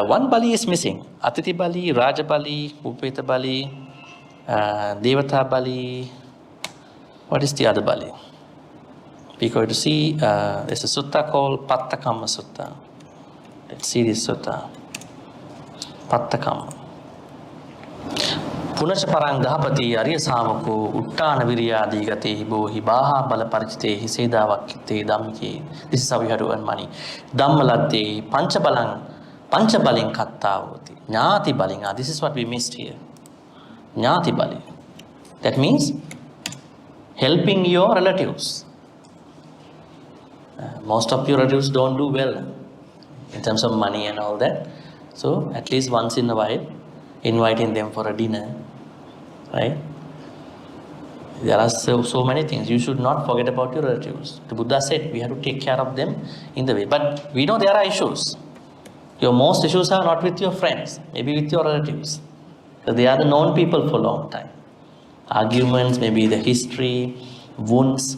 One Bali is missing. Atiti Bali, Raja Bali, Upeta Bali, Devata Bali. What is the other Bali? We're going to see, there's a sutta called Pattakamma Sutta. Let's see this sutta. Pattakamma. Punacha parang dahapati arya samako uttana viryadi gate bohi baha bala paricite hiseda vakkite dhammike. This is how you have to earn money. Dhammalatte pancha baling kattavati. Jnati balinga. This is what we missed here. Jnati bali. That means helping your relatives. Most of your relatives don't do well in terms of money and all that. So at least once in a while, inviting them for a dinner, right? There are so many things. You should not forget about your relatives. The Buddha said we have to take care of them in the way. But we know there are issues. Your most issues are not with your friends, maybe with your relatives. So they are the known people for a long time. Arguments, maybe the history, wounds.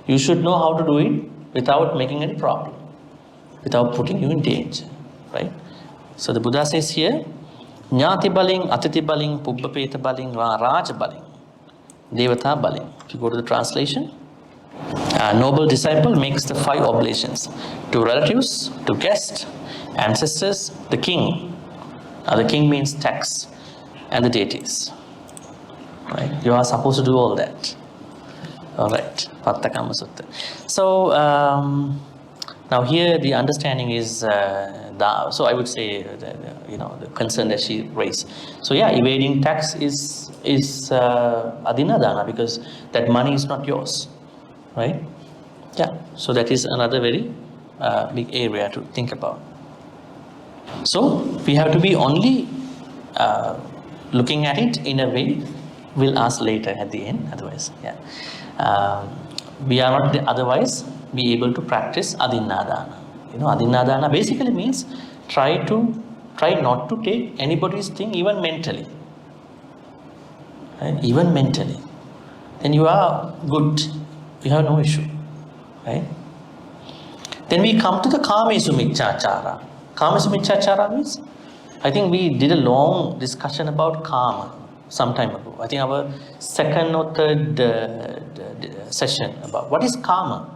You should know how to do it without making any problem, without putting you in danger, right? So the Buddha says here, Jnati baling, Atiti baling, Pubbapeta baling, Raja baling, Devata baling. If you go to the translation, a noble disciple makes the 5 oblations to relatives, to guests, ancestors, the king. Now the king means tax, and the deities. Right? You are supposed to do all that. All right, Pattakamma Sutta. So now here the understanding is so I would say the concern that she raised. So yeah, evading tax is adinadana because that money is not yours, right? Yeah. So that is another very big area to think about. So we have to be only looking at it in a way. We'll ask later at the end. Otherwise, yeah. We are not otherwise be able to practice adinadana. Adinadana basically means try not to take anybody's thing even mentally. Right? Even mentally. Then you are good. You have no issue. Right? Then we come to the Kamesu Michachara. Kamesu Michachara means, I think we did a long discussion about Kama some time ago. I think our second or third session about what is Kama.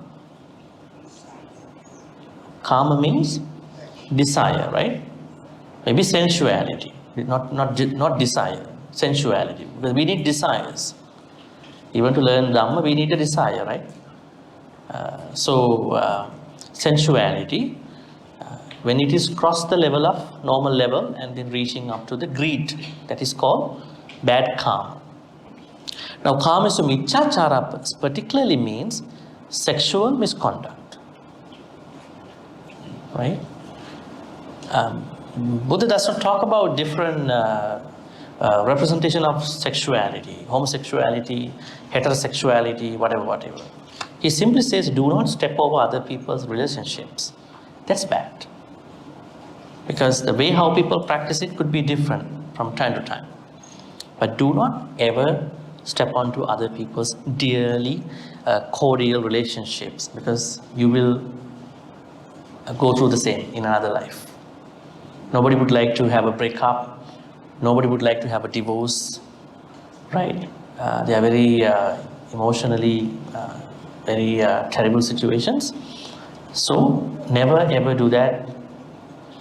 Kama means desire, right? Maybe sensuality, not desire, sensuality. Because we need desires. Even to learn Dhamma, we need a desire, right? Sensuality, when it is crossed the level of normal level and then reaching up to the greed, that is called bad karma. Now, Kamesu Michachara particularly means sexual misconduct. Right? Buddha does not talk about different representation of sexuality, homosexuality, heterosexuality, whatever. He simply says, do not step over other people's relationships. That's bad. Because the way how people practice it could be different from time to time. But do not ever step onto other people's dearly cordial relationships, because you will go through the same in another life. Nobody would like to have a breakup. Nobody would like to have a divorce, right? They are very emotionally very terrible situations. So never ever do that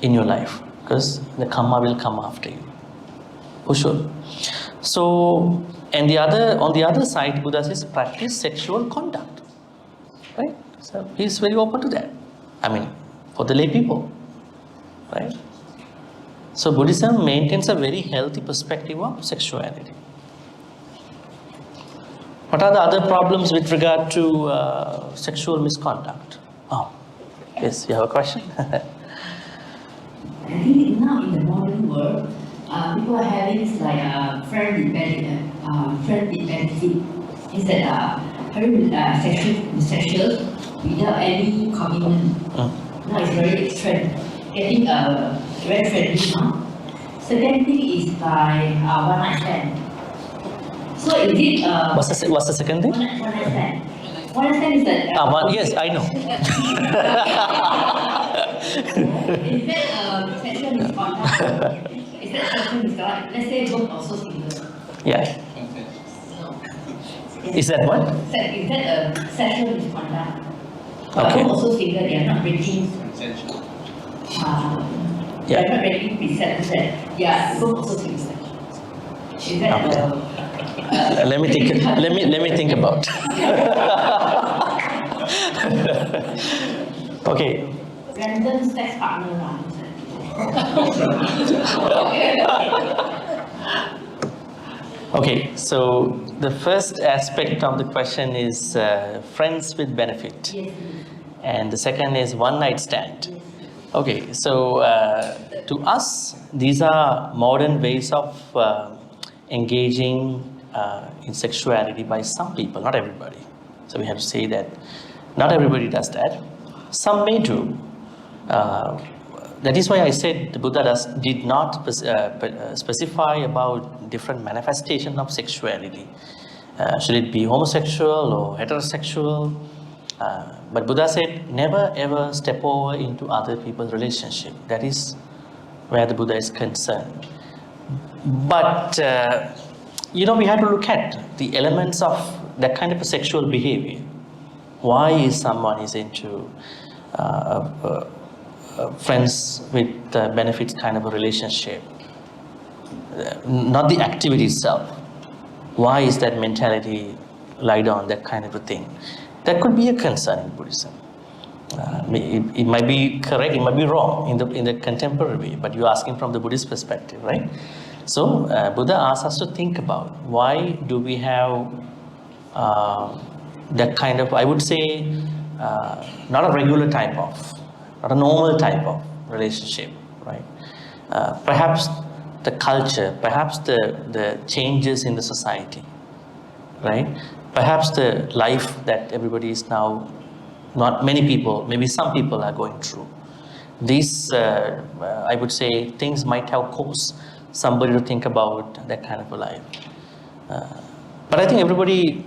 in your life, because the karma will come after you, for sure. So, and on the other side, Buddha says practice sexual conduct, right? So he's very open to that. I mean, for the lay people, right? So Buddhism maintains a very healthy perspective of sexuality. What are the other problems with regard to sexual misconduct? Oh, yes, you have a question? I think now in the modern world, people are having this like friend with benefit. Is that having sexual without any commitment. Now it's very extreme. Getting very friendly now. Second thing is by one night stand. So is it What's the second thing? one night stand? One night stand is that Yes, I know. is that sexual misconduct? Is that sexual misconduct? Let's say both also single. Yeah. Is that what? Is that a sexual misconduct? Okay. Both also single, they are not breaking. They are not breaking precepts. Yeah, both also single. Is that Let me think. Let me think about. Okay. random sex partner? Okay. So the first aspect of the question is friends with benefit, Yes. and the second is one night stand. Okay. So to us, these are modern ways of engaging in sexuality by some people, not everybody. So we have to say that not everybody does that. Some may do. That is why I said the Buddha did not specify about different manifestation of sexuality. Should it be homosexual or heterosexual? But Buddha said never ever step over into other people's relationship. That is where the Buddha is concerned. But we have to look at the elements of that kind of a sexual behavior. Why is someone into friends with benefits kind of a relationship? Not the activity itself. Why is that mentality lied on that kind of a thing? That could be a concern in Buddhism. It might be correct, it might be wrong in the contemporary way, but you're asking from the Buddhist perspective, right? So Buddha asks us to think about why do we have that kind of, I would say, not a regular type of, not a normal type of relationship, right? Perhaps the culture, perhaps the changes in the society, right? Perhaps the life that everybody is now, not many people, maybe some people are going through. These, I would say, things might have caused somebody to think about that kind of a life. But I think everybody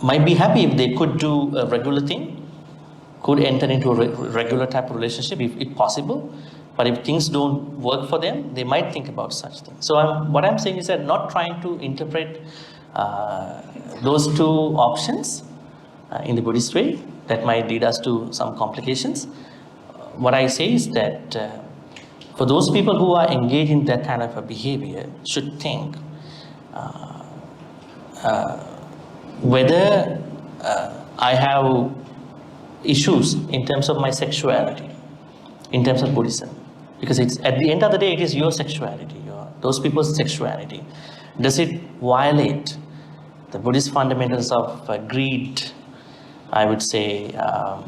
might be happy if they could do a regular thing, could enter into a regular type of relationship if possible. But if things don't work for them, they might think about such things. So what I'm saying is that not trying to interpret those two options in the Buddhist way, that might lead us to some complications. What I say is that for those people who are engaged in that kind of a behavior should think whether I have issues in terms of my sexuality, in terms of Buddhism. Because it's at the end of the day, it is your sexuality, those people's sexuality. Does it violate the Buddhist fundamentals of greed, I would say, that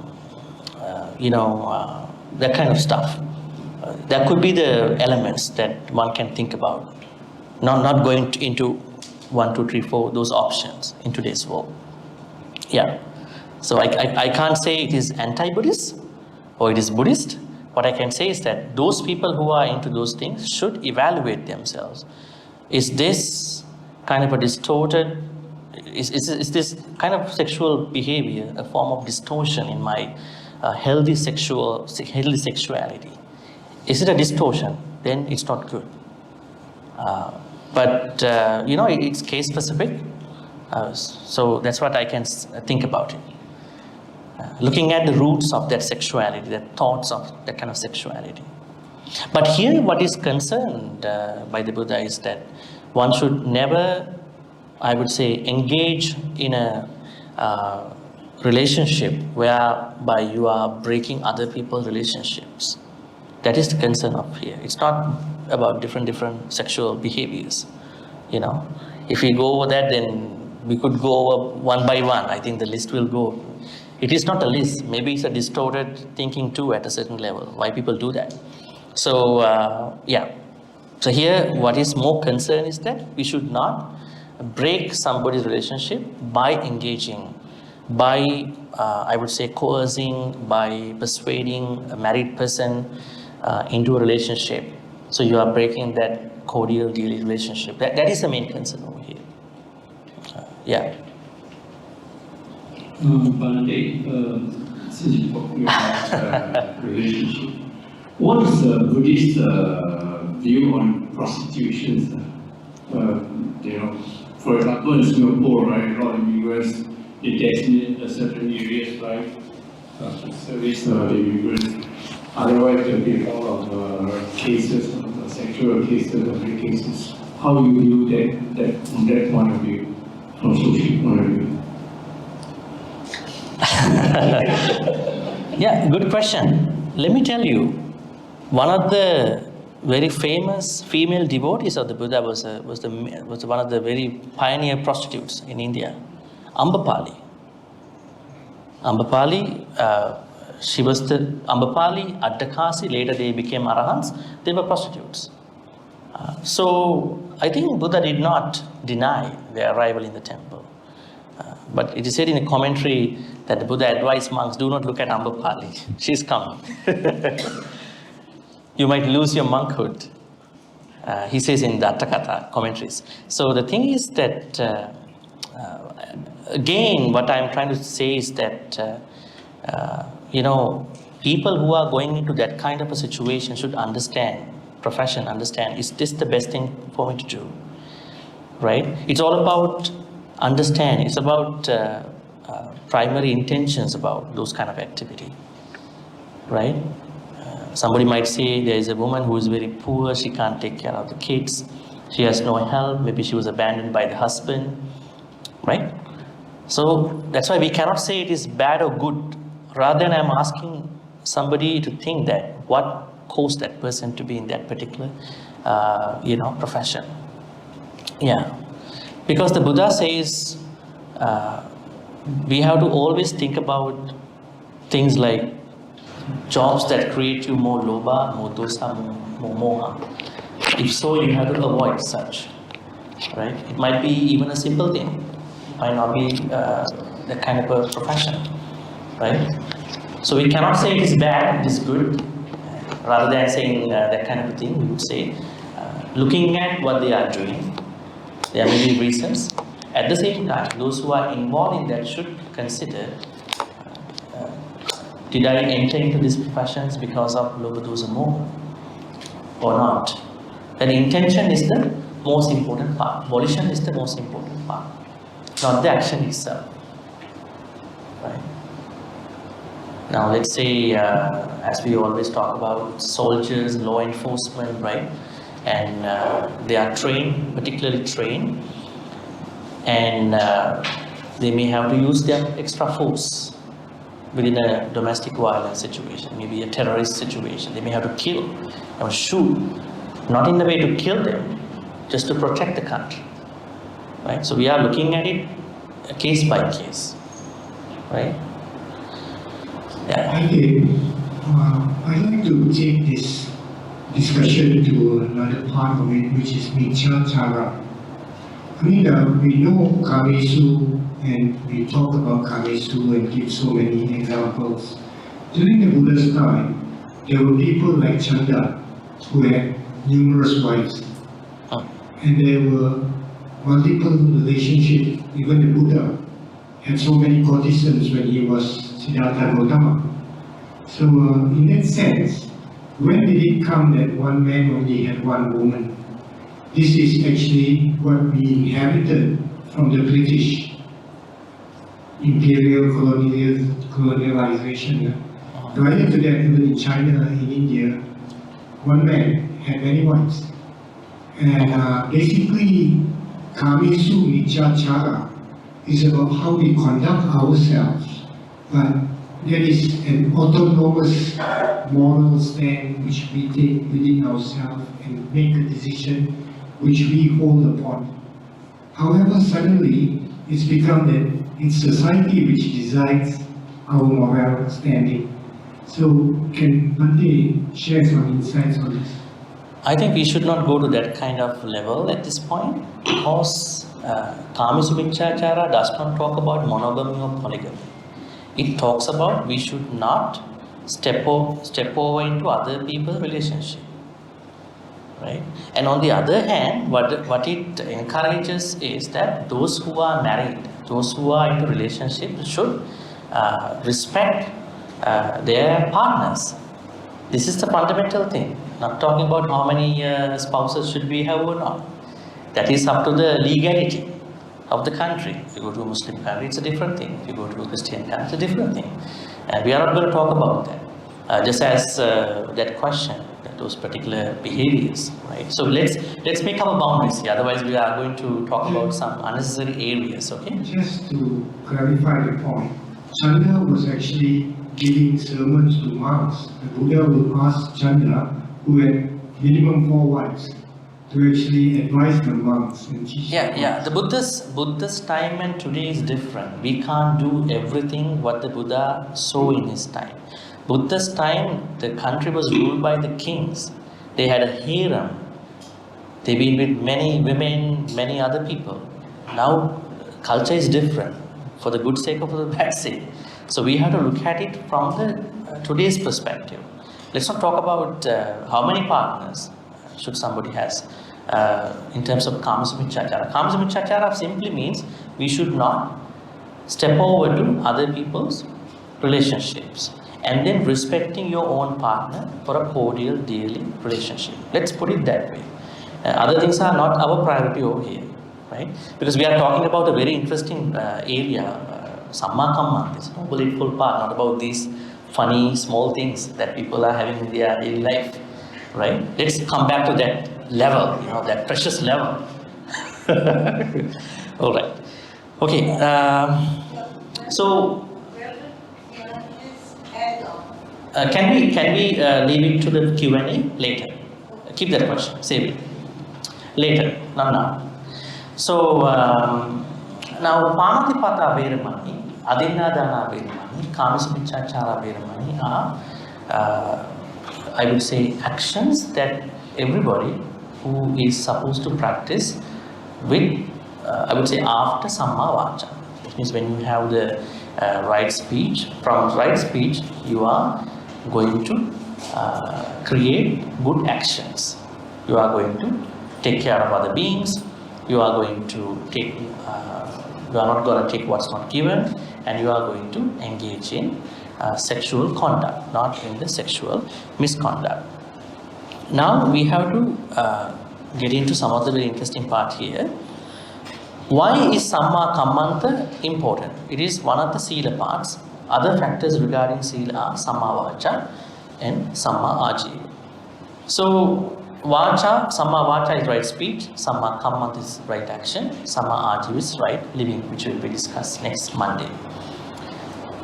kind of stuff? That could be the elements that one can think about. Not going into 1, 2, 3, 4, those options in today's world. Yeah. So I can't say it is anti-Buddhist or it is Buddhist. What I can say is that those people who are into those things should evaluate themselves. Is this kind of a distorted, is this kind of sexual behavior a form of distortion in my healthy sexuality? Is it a distortion? Then it's not good. But it's case specific. So that's what I can think about it. Looking at the roots of that sexuality, the thoughts of that kind of sexuality. But here what is concerned by the Buddha is that one should never, I would say, engage in a relationship whereby you are breaking other people's relationships. That is the concern of here. It's not about different sexual behaviors. If we go over that, then we could go over one by one. I think the list will go. It is not a list. Maybe it's a distorted thinking too at a certain level. Why people do that? So So here, what is more concerned is that we should not break somebody's relationship by engaging, by I would say coercing, by persuading a married person into a relationship. So you are breaking that cordial, daily relationship. That is the main concern over here. Bhante, since you're talking about relationship, what is the Buddhist view on prostitution? For example, in Singapore, right, a lot of immigrants, they designate certain areas, right, to service the immigrants. Otherwise, there will be a lot of cases, sexual cases, rape cases. How do you view that from that point of view, from social point of view? Yeah, good question. Let me tell you, one of the very famous female devotees of the Buddha was one of the very pioneer prostitutes in India, Ambapali. She was the Ambapali, Addakasi, later they became Arahants, they were prostitutes. So I think Buddha did not deny their arrival in the temple. But it is said in a commentary that the Buddha advised monks, do not look at Ambapali, she's coming. You might lose your monkhood. He says in the Atthakatha commentaries. So the thing is that, again, what I'm trying to say is that, people who are going into that kind of a situation should understand, is this the best thing for me to do, right? It's all about understanding. It's about primary intentions about those kind of activity, right? Somebody might say there is a woman who is very poor, she can't take care of the kids, she has no help, maybe she was abandoned by the husband, right? So that's why we cannot say it is bad or good. Rather than I'm asking somebody to think that what caused that person to be in that particular, profession. Yeah, because the Buddha says we have to always think about things like jobs that create you more lobha, more dosa, more moha. If so, you have to avoid such, right? It might be even a simple thing. It might not be that kind of a profession, right? So we cannot say it is bad, it is good. Rather than saying that kind of a thing, we would say, looking at what they are doing, there are many reasons. At the same time, those who are involved in that should consider, did I enter into these professions because of lobha, dosa, moha or not? Then intention is the most important part. Volition is the most important part, not the action itself. Right? Now let's say, as we always talk about soldiers, law enforcement, right? And they are trained, particularly trained, and they may have to use their extra force within a domestic violence situation, maybe a terrorist situation. They may have to kill or shoot, not in the way to kill them, just to protect the country, right? So we are looking at it case by case, right? Yeah. I'd like to take this discussion to another part of it, which is Michachara. We know Kamesu, and we talk about Kamesu and give so many examples. During the Buddha's time, there were people like Chanda who had numerous wives. And there were multiple relationships. Even the Buddha had so many courtesans when he was Siddhartha Gautama. So in that sense, when did it come that one man only had one woman? This is actually what we inherited from the British imperial colonialization. Prior to that, even in China, in India, one man had many wives. And basically, Kamisu Michachara is about how we conduct ourselves. But there is an autonomous moral stand which we take within ourselves and make a decision which we hold upon. However, suddenly it's become that it's society which decides our moral standing. So can Bhante share some insights on this? I think we should not go to that kind of level at this point, because Kamisumichachara does not talk about monogamy or polygamy. It talks about we should not step over into other people's relationship, right? And on the other hand, what it encourages is that those who are married, those who are into relationship should respect their partners. This is the fundamental thing. Not talking about how many spouses should we have or not. That is up to the legality of the country. If you go to a Muslim country, it's a different thing. If you go to a Christian country, it's a different thing. And we are not going to talk about that. Just as that question, those particular behaviors, right? So let's make our boundaries here. Otherwise, we are going to talk about some unnecessary areas. Okay? Just to clarify the point, Chanda was actually giving sermons to monks. The Buddha will ask Chanda, who had minimum 4 wives, to actually advise the monks and teach them. Yeah. The Buddha's time and today is different. We can't do everything what the Buddha saw in his time. Buddha's time, the country was ruled by the kings. They had a harem. They've been with many women, many other people. Now, culture is different, for the good sake or for the bad sake. So we have to look at it from the today's perspective. Let's not talk about how many partners should somebody has in terms of Kamasumichachara. Kamasumichachara simply means we should not step over to other people's relationships, and then respecting your own partner for a cordial, daily relationship. Let's put it that way. Other things are not our priority over here, right? Because we are talking about a very interesting area, Samma Kammanta, it's a noble eightfold path, not about these funny small things that people are having in their daily life, right? Let's come back to that level, that precious level. All right. Okay. So. Can we leave it to the Q&A later? Keep that question, save it. Later, not now. So, now Panatipata Veramani, Adinadana Veramani, Kamasumichachara Veramani are, I would say, actions that everybody who is supposed to practice with, I would say, after Samma Vacha. That means when you have the right speech, from right speech you are going to create good actions. You are going to take care of other beings. You are going to take, you are not going to take what's not given, and you are going to engage in sexual conduct, not in the sexual misconduct. Now we have to get into some of the very interesting part here. Why is Samma Kammanta important? It is one of the Sila parts. Other factors regarding Sila are Samma Vacha and Samma Ajiva. So, Vacha, Samma Vacha is right speech, Samma Kammanta is right action, Samma Ajiva is right living, which will be discussed next Monday.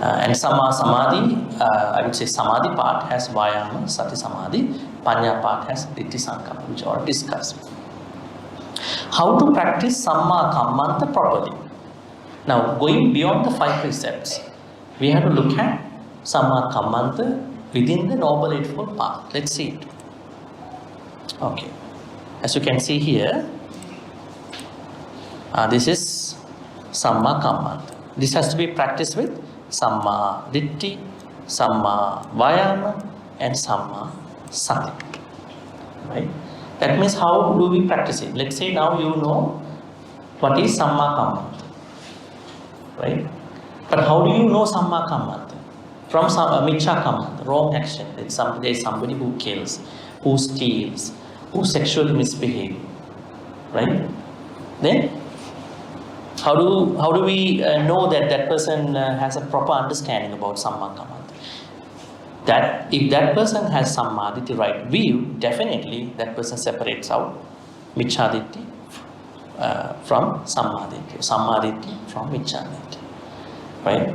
And Samma Samadhi, I would say Samadhi part has Vayama, Sati Samadhi, Panya part has Ditti Sankappa, which are discussed. How to practice Samma Kammanta properly? Now, going beyond the 5 precepts, we have to look at Samma Kammanta within the Noble Eightfold Path. Let's see it. Okay. As you can see here, this is Samma Kammanta. This has to be practiced with Samma Ditti, Samma Vayama, and Samma Sati. Right? That means how do we practice it? Let's say now you know what is Samma Kammanta. Right? But how do you know Samma Kammanta? from some Miccha Kammanta, wrong action. There is somebody who kills, who steals, who sexually misbehaves, right? Then how do we know that that person has a proper understanding about Samma Kammanta? That if that person has Sammaditthi, right view, definitely that person separates out Micchaditthi from Sammaditthi, Sammaditthi from Micchaditthi, right?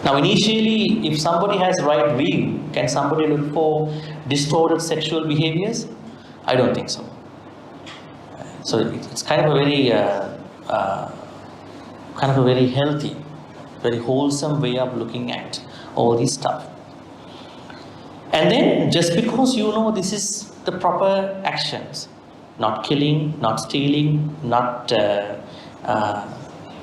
Now initially, if somebody has right view, can somebody look for distorted sexual behaviors? I don't think so. So it's kind of a very healthy, very wholesome way of looking at all this stuff. And then just because you know this is the proper actions, not killing, not stealing, not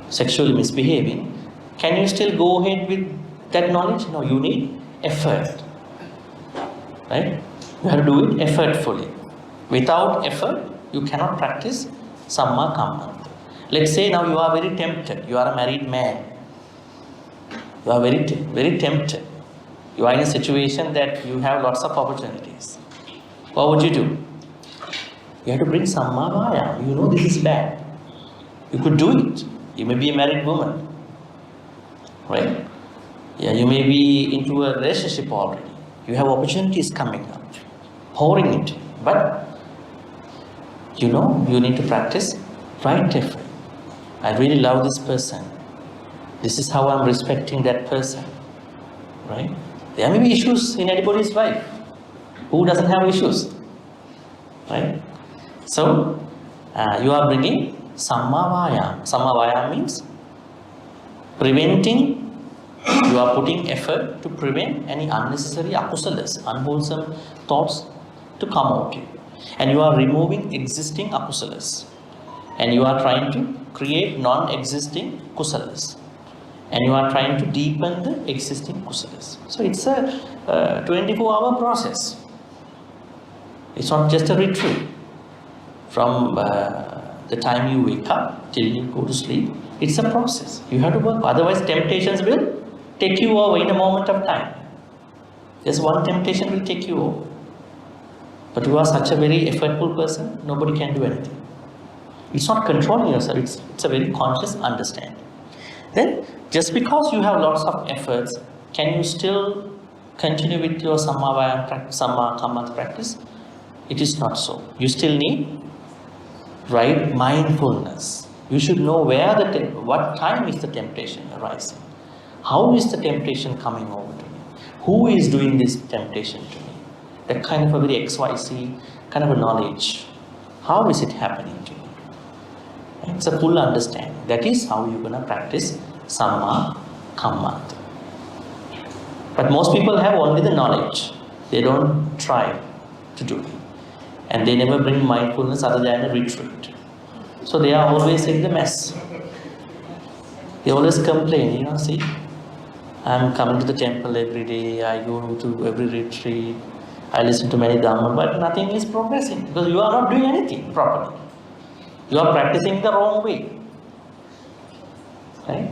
sexually misbehaving, can you still go ahead with that knowledge? No, you need effort, right? You have to do it effortfully. Without effort, you cannot practice Samma Kammanta. Let's say now you are very tempted. You are a married man. You are very tempted. You are in a situation that you have lots of opportunities. What would you do? You have to bring Samma Vayam. You know this is bad. You could do it. You may be a married woman, right? Yeah, you may be into a relationship already. You have opportunities coming up, pouring into you. But you know you need to practice right effort. I really love this person. This is how I'm respecting that person, right? There may be issues in anybody's life. Who doesn't have issues, right? So you are bringing Samma Vayam. Samma Vayam means preventing. You are putting effort to prevent any unnecessary akusalas, unwholesome thoughts to come out to you. And you are removing existing akusalas. And you are trying to create non-existing kusalas. And you are trying to deepen the existing kusalas. So it's a 24-hour process. It's not just a retreat. From the time you wake up till you go to sleep, it's a process. You have to work. Otherwise, temptations will take you over in a moment of time. Just one temptation will take you over. But you are such a very effortful person, nobody can do anything. It's not controlling yourself, it's a very conscious understanding. Then, just because you have lots of efforts, can you still continue with your Samma Vayam practice, Samma Kammanta practice? It is not so. You still need right mindfulness. You should know what time is the temptation arising. How is the temptation coming over to me? Who is doing this temptation to me? That kind of a very XYZ kind of a knowledge. How is it happening to me? It's a full understanding. That is how you're going to practice Samma Kammanta. But most people have only the knowledge. They don't try to do it. And they never bring mindfulness other than a retreat. So they are always in the mess. They always complain, see, I'm coming to the temple every day, I go to every retreat, I listen to many Dhamma, but nothing is progressing because you are not doing anything properly. You are practicing the wrong way. Right?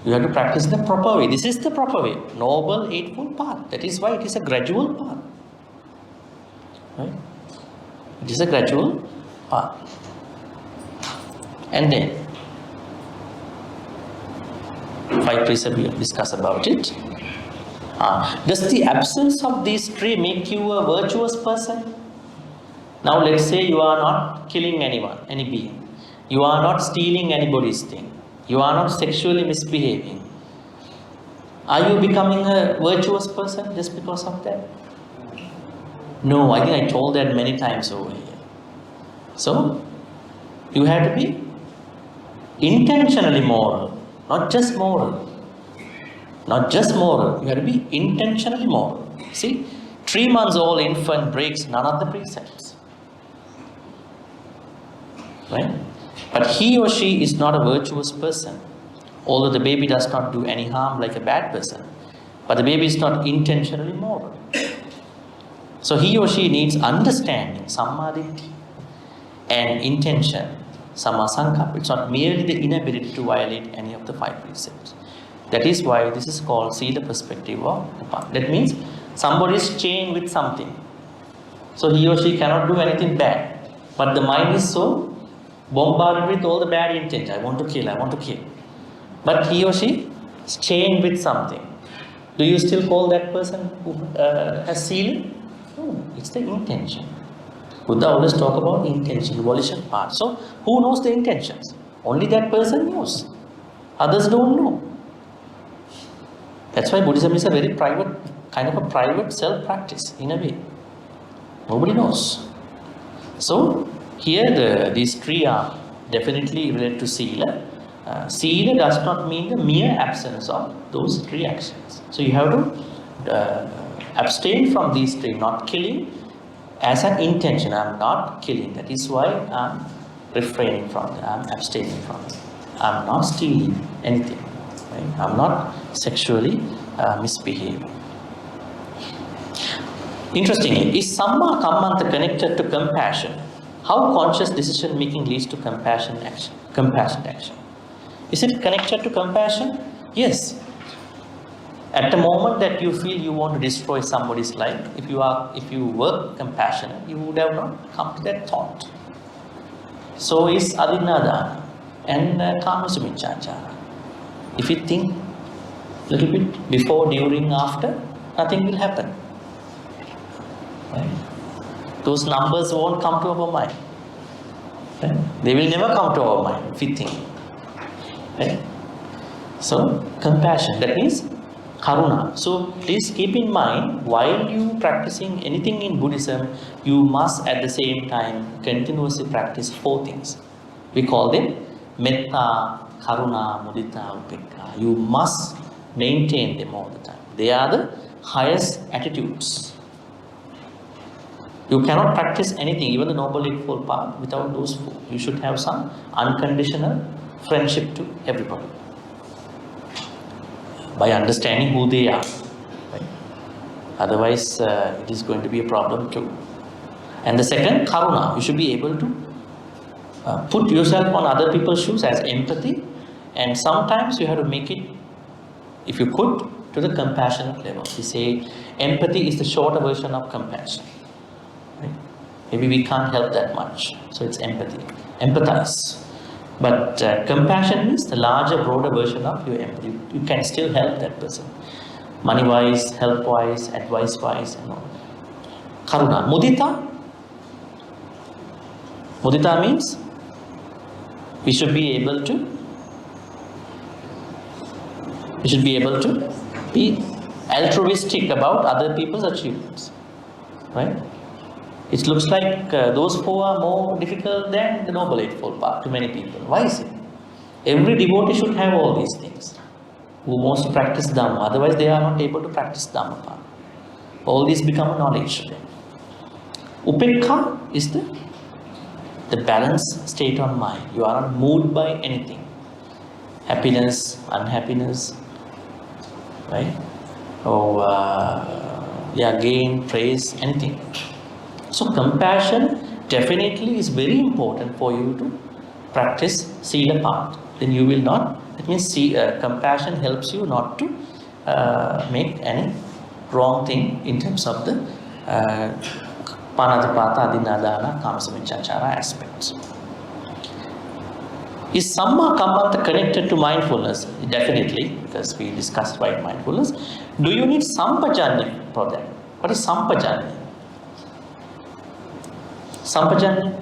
You have to practice the proper way. This is the proper way. Noble, Eightfold Path. That is why it is a gradual path. Right? It is a gradual path. And then, 5 precepts we have discussed about it. Does the absence of these three make you a virtuous person? Now let's say you are not killing anyone, any being. You are not stealing anybody's thing. You are not sexually misbehaving. Are you becoming a virtuous person just because of that? No, I think I told that many times over here. So, you have to be intentionally moral, not just moral. Not just moral, you have to be intentionally moral. See, 3 months old infant breaks none of the precepts. Right? But he or she is not a virtuous person. Although the baby does not do any harm like a bad person. But the baby is not intentionally moral. So he or she needs understanding, Sammaditthi, and intention, Samma Sankappa. It's not merely the inability to violate any of the 5 precepts. That is why this is called Sila perspective of the path. That means somebody is chained with something. So he or she cannot do anything bad. But the mind is so bombarded with all the bad intent. I want to kill, I want to kill. But he or she is chained with something. Do you still call that person who has Sila? No, it's the intention. Buddha always talk about intention, volition part. So who knows the intentions? Only that person knows. Others don't know. That's why Buddhism is a very private, kind of a private self-practice in a way. Nobody knows. So here these three are definitely related to Sila. Sila does not mean the mere absence of those three actions. So you have to abstain from these three, not killing as an intention. I am not killing. That is why I am refraining from it. I am abstaining from it. I am not stealing anything. Right? I am not sexually misbehaving. Interestingly, is Samma Kammanta connected to compassion? How conscious decision making leads to compassionate action? Is it connected to compassion? Yes. At the moment that you feel you want to destroy somebody's life, if you were compassionate, you would have not come to that thought. So is adinadana and kamasamichachara. If you think a little bit before, during, after, nothing will happen. Right? Those numbers won't come to our mind. Right? They will never come to our mind if we think. Right? So, compassion, that means karuna. So, please keep in mind, while you practicing anything in Buddhism, you must at the same time continuously practice 4 things. We call them metta, karuna, mudita, upekkha. You must maintain them all the time. They are the highest attitudes. You cannot practice anything, even the Noble Eightfold Path, without those 4. You should have some unconditional friendship to everybody by understanding who they are. Right? Otherwise, it is going to be a problem too. And the second, karuna. You should be able to put yourself on other people's shoes as empathy, and sometimes you have to make it, if you could, to the compassionate level. We say empathy is the shorter version of compassion. Right? Maybe we can't help that much, so it's empathy. Empathize. But compassion is the larger, broader version of your empathy. You can still help that person, money-wise, help-wise, advice-wise, and all. Karuna. Mudita. Mudita means we should be able to be altruistic about other people's achievements. Right? It looks like those 4 are more difficult than the Noble Eightfold Path to many people. Why is it? Every devotee should have all these things who wants to practice Dhamma. Otherwise, they are not able to practice Dhamma path. All these become a knowledge to them. Upekkha is the balanced state of mind. You are not moved by anything. Happiness, unhappiness, right? Or gain, praise, anything. So compassion definitely is very important for you to practice Sila path. Then you will not, that means compassion helps you not to make any wrong thing in terms of the panatipata, adinadana, kamasamichachara aspects. Is Samma Kammanta connected to mindfulness? Definitely, because we discussed right mindfulness. Do you need sampajanya for that? What is sampajanya? Sampajanya.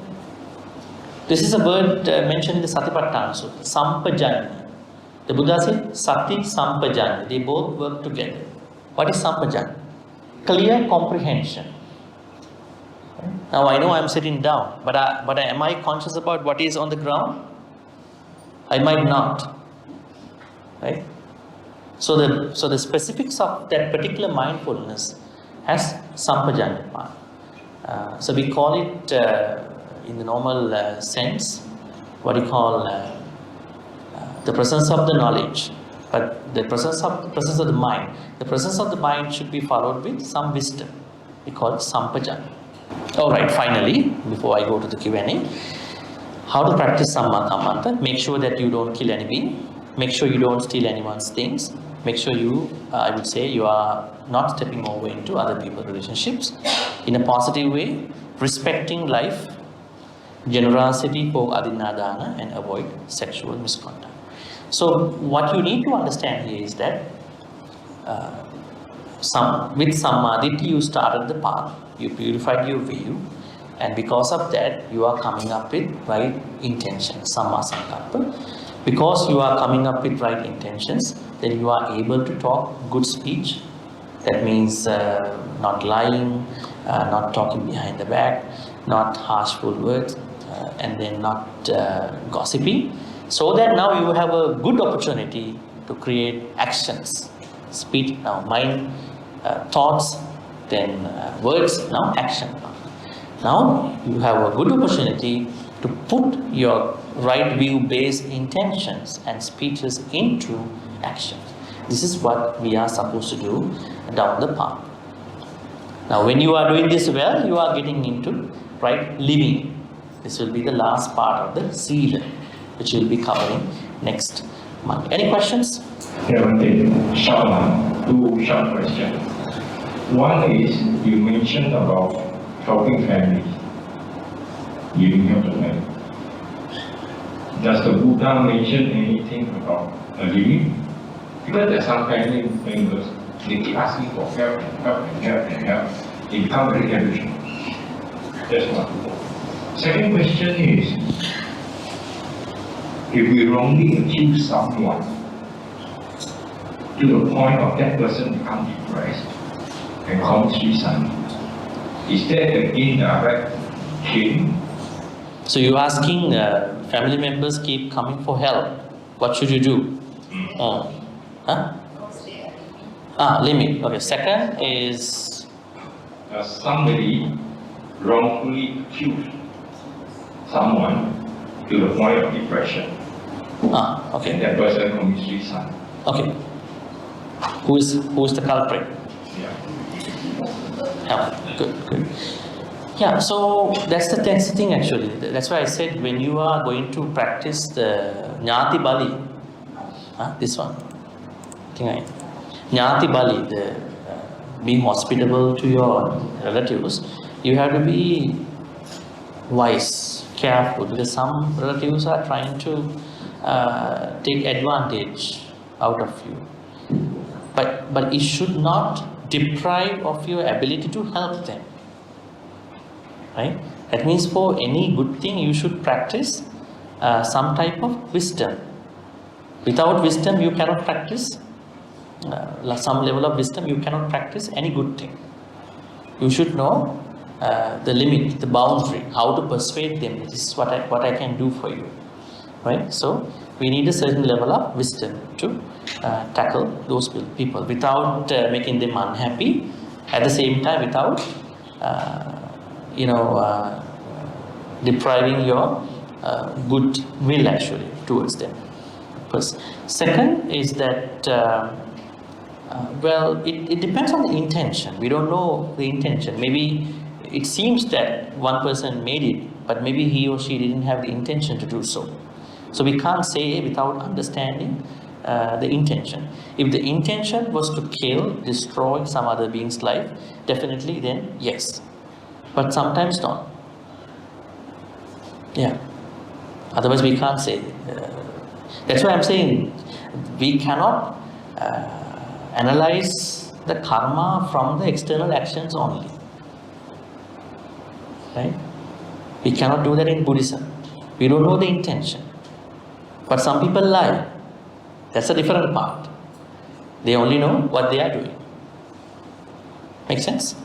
This is a word mentioned in the Satipatthana Sutta. Sampajanya. The Buddha said Sati Sampajanya. They both work together. What is Sampajanya? Clear comprehension. Now I know I am sitting down, but am I conscious about what is on the ground? I might not. Right? So the specifics of that particular mindfulness has Sampajanya part. So we call it in the normal sense, what you call the presence of the knowledge, but the presence of the mind. The presence of the mind should be followed with some wisdom. We call it sampajanya. All right. Finally, before I go to the Q&A, how to practice Samma Kammanta? Make sure that you don't kill any being. Make sure you don't steal anyone's things. Make sure you, I would say, you are not stepping over into other people's relationships in a positive way, respecting life, generosity for adinadana, and avoid sexual misconduct. So what you need to understand here is that with Sammaditi you started the path, you purified your view, and because of that you are coming up with right intentions, Samma Sankappa. Because you are coming up with right intentions, then you are able to talk good speech. That means not lying, not talking behind the back, not harshful words, and then not gossiping. So that now you have a good opportunity to create actions, speech, now mind, thoughts, then words, now action. Now you have a good opportunity to put your right view based intentions and speeches into action. This is what we are supposed to do down the path. Now when you are doing this well, you are getting into right living. This will be the last part of the Sila, which we'll be covering next month. Any questions? Yeah, Bhante. Short one. Two short questions. One is, you mentioned about helping families, giving help to them. Does the Buddha mention anything about living? Because there are some family members, they keep asking for help and help and help and help. They become very habitual. That's one. Second question is, if we wrongly accuse someone to the point of that person become depressed and commit suicide, is that an indirect Khin? So you're asking family members keep coming for help. What should you do? Limit. Okay. Second is Does somebody wrongfully accuse someone to the point of depression and okay. that person commits suicide? Okay. Who is the culprit? Yeah. Help. Good. Yeah, so that's the thing actually. That's why I said when you are going to practice the Jnati Bali, this one, Jnati Bali, the being hospitable to your relatives, you have to be wise, careful, because some relatives are trying to take advantage out of you. But it should not deprive of your ability to help them. Right? That means for any good thing you should practice some type of wisdom. Without wisdom you cannot practice some level of wisdom, you cannot practice any good thing. You should know the limit, the boundary, how to persuade them. This is what I can do for you. Right? So we need a certain level of wisdom to tackle those people without making them unhappy. At the same time, without depriving your good will actually towards them. First. Second is that it depends on the intention. We don't know the intention. Maybe it seems that one person made it, but maybe he or she didn't have the intention to do so. So we can't say without understanding the intention. If the intention was to kill, destroy some other being's life, definitely then yes. But sometimes not. Yeah. Otherwise we can't say. That's why I'm saying we cannot analyze the karma from the external actions only. Right? We cannot do that in Buddhism. We don't know the intention. But some people lie. That's a different part. They only know what they are doing. Make sense?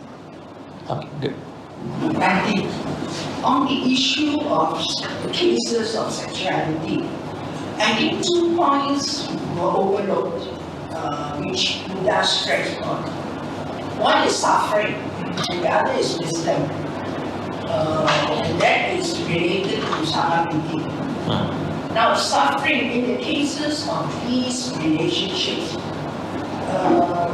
Okay, good. Bhante, on the issue of cases of sexuality, I think 2 points were overlooked, which Buddha stressed on. One is suffering, and the other is wisdom. And that is related to Samma. Now, suffering in the cases of these relationships,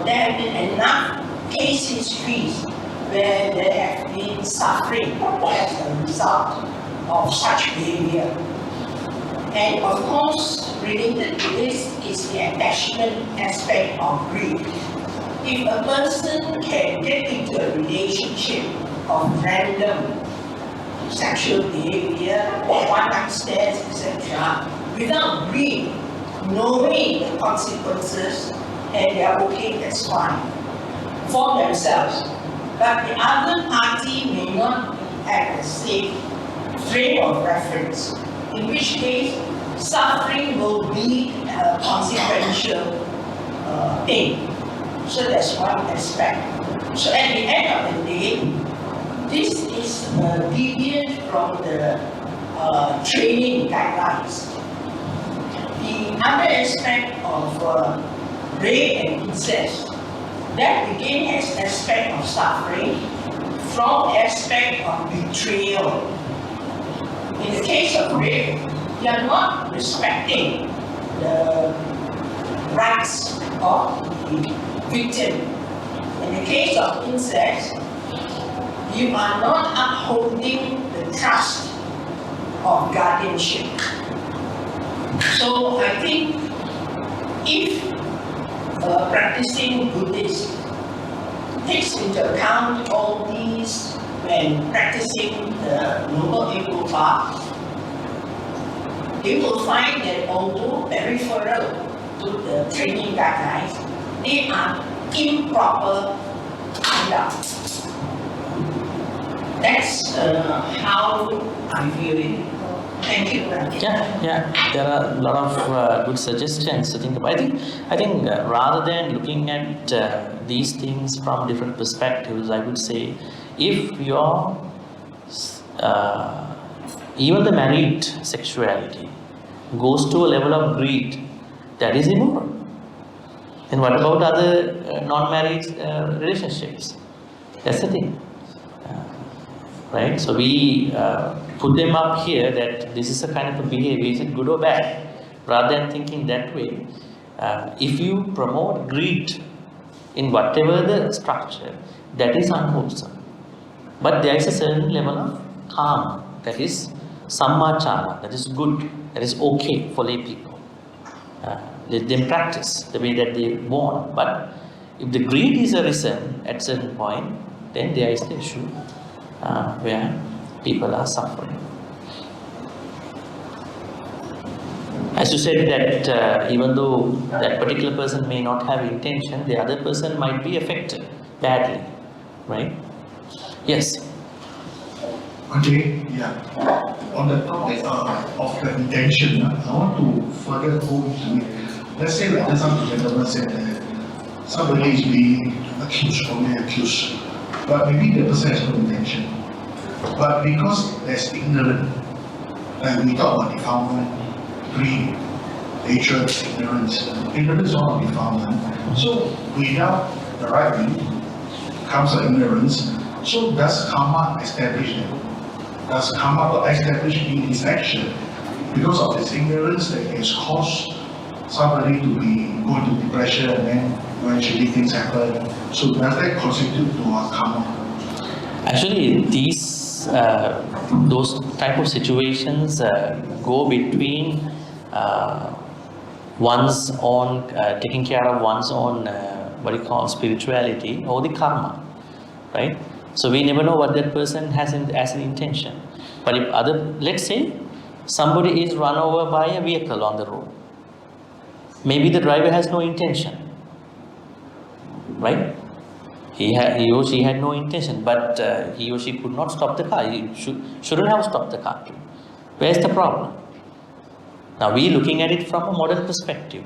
there have been enough case histories where there have been suffering as a result of such behavior. And of course, related to this is the attachment aspect of greed. If a person can get into a relationship of random sexual behavior, one night stands, etc., without greed, knowing the consequences, and they are okay, that's fine, for themselves. But the other party may not have the same frame of reference, in which case suffering will be a consequential thing. So that's one aspect. So at the end of the day, this is deviant from the training guidelines. The other aspect of rape and incest, that again has aspect of suffering from aspect of betrayal. In the case of rape, you are not respecting the rights of the victim. In the case of incest, you are not upholding the trust of guardianship. So I think if a practicing Buddhist takes into account all these when practicing the Noble Eightfold Path, they will find that although peripheral to the training guidelines, they are improper conduct. That's how I view it. Thank you. Yeah. There are a lot of good suggestions to think about. I think rather than looking at these things from different perspectives, I would say if your even the married sexuality goes to a level of greed, that is immoral. Then what about other non-married relationships? That's the thing. Right? So we put them up here that this is a kind of a behavior, is it good or bad? Rather than thinking that way, if you promote greed in whatever the structure, that is unwholesome. But there is a certain level of karma, that is Samma, that is good, that is okay for lay people. Let them practice the way that they want. But if the greed is arisen at a certain point, then there is the issue where people are suffering. As you said that even though that particular person may not have intention, the other person might be affected badly, right? Yes. Okay, yeah. On the topic of the intention, I want to further go into it. Let's say that some gentleman said that somebody is being accused or may accused, but maybe the person has no intention. But because there's ignorance, and we talk about defilement, greed, hatred, ignorance. Ignorance is one of defilement. So without the right view comes the ignorance. So does karma establish that? Does karma establish in his action because of his ignorance that has caused somebody to be go into depression and then eventually things happen? So does that constitute to a karma? Actually, these those type of situations go between one's own taking care of one's own what you call spirituality or the karma, right? So we never know what that person has as an intention. But if let's say somebody is run over by a vehicle on the road, maybe the driver has no intention, right? He or she had no intention, but he or she could not stop the car. He shouldn't have stopped the car. Where's the problem? Now we looking at it from a modern perspective.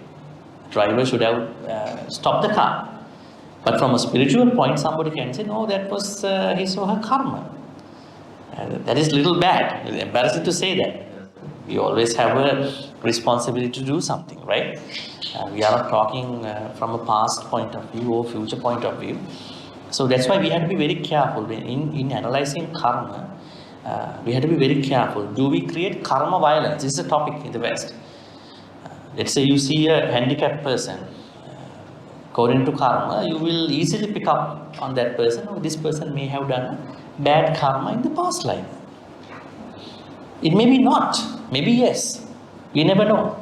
Driver should have stopped the car. But from a spiritual point, somebody can say, no, that was his or her karma. That is little bad. It's embarrassing to say that. We always have a responsibility to do something, right? We are not talking from a past point of view or future point of view. So that's why we have to be very careful. In analyzing karma, we have to be very careful. Do we create karma violence? This is a topic in the West. Let's say you see a handicapped person. According to karma, you will easily pick up on that person. Oh, this person may have done bad karma in the past life. It may be not. Maybe yes. We never know.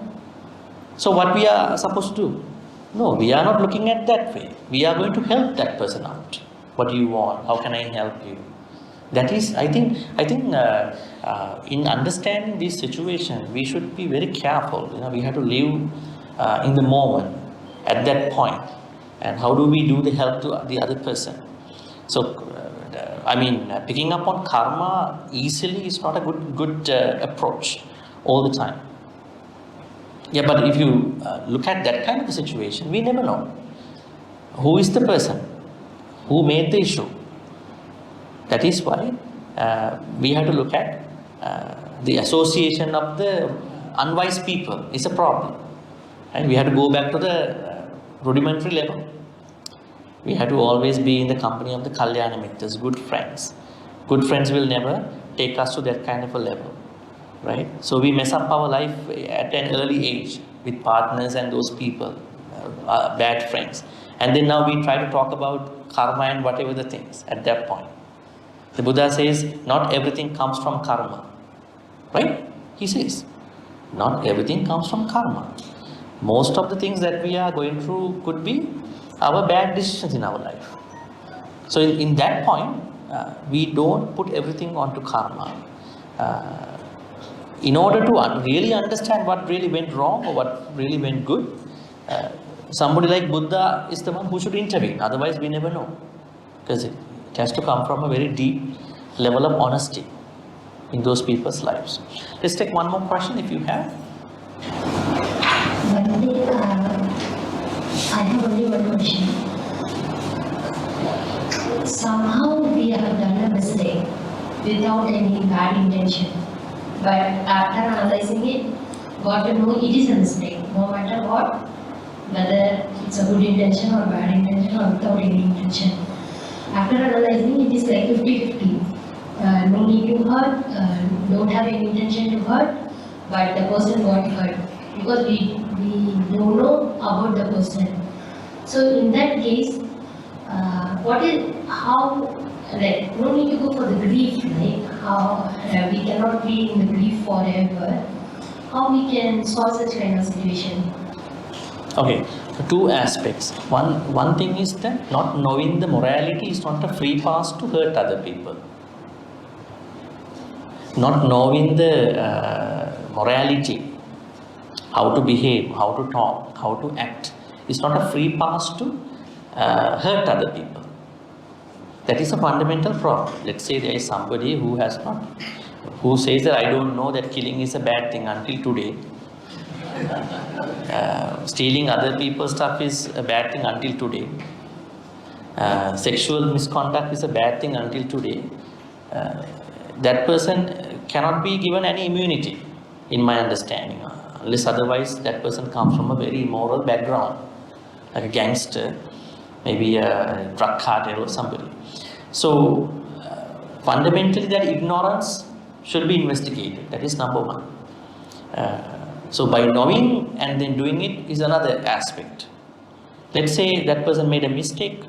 So what we are supposed to do? No, we are not looking at that way. We are going to help that person out. What do you want? How can I help you? That is, I think in understanding this situation, we should be very careful. We have to live in the moment at that point. And how do we do the help to the other person? So, picking up on karma easily is not a good approach all the time. Yeah, but if you look at that kind of a situation, we never know who is the person who made the issue. That is why we have to look at the association of the unwise people is a problem. And we have to go back to the rudimentary level. We have to always be in the company of the Kalyana Mittas, good friends. Good friends will never take us to that kind of a level. Right? So we mess up our life at an early age with partners and those people, bad friends. And then now we try to talk about karma and whatever the things at that point. The Buddha says, not everything comes from karma. Right? He says, not everything comes from karma. Most of the things that we are going through could be our bad decisions in our life. So in that point, we don't put everything onto karma. In order to really understand what really went wrong or what really went good, somebody like Buddha is the one who should intervene. Otherwise, we never know. Because it has to come from a very deep level of honesty in those people's lives. Let's take one more question if you have. Bhante, I have only one question. Somehow we have done a mistake without any bad intention. But after analyzing it, got to know it is a mistake, no matter what, whether it's a good intention or bad intention or without any intention. After analyzing, it is like 50-50. No need to hurt, don't have any intention to hurt, but the person got hurt because we don't know about the person. So in that case, no need to go for the grief, like how we cannot be in the grief forever. How we can solve such kind of situation? Okay, two aspects. One thing is that not knowing the morality is not a free pass to hurt other people. Not knowing the morality, how to behave, how to talk, how to act, is not a free pass to hurt other people. That is a fundamental problem. Let's say there is somebody who says that I don't know that killing is a bad thing until today. Stealing other people's stuff is a bad thing until today. Sexual misconduct is a bad thing until today. That person cannot be given any immunity, in my understanding, unless otherwise that person comes from a very immoral background, like a gangster, maybe a drug cartel or somebody. So fundamentally that ignorance should be investigated. That is number one. So by knowing and then doing it is another aspect. Let's say that person made a mistake.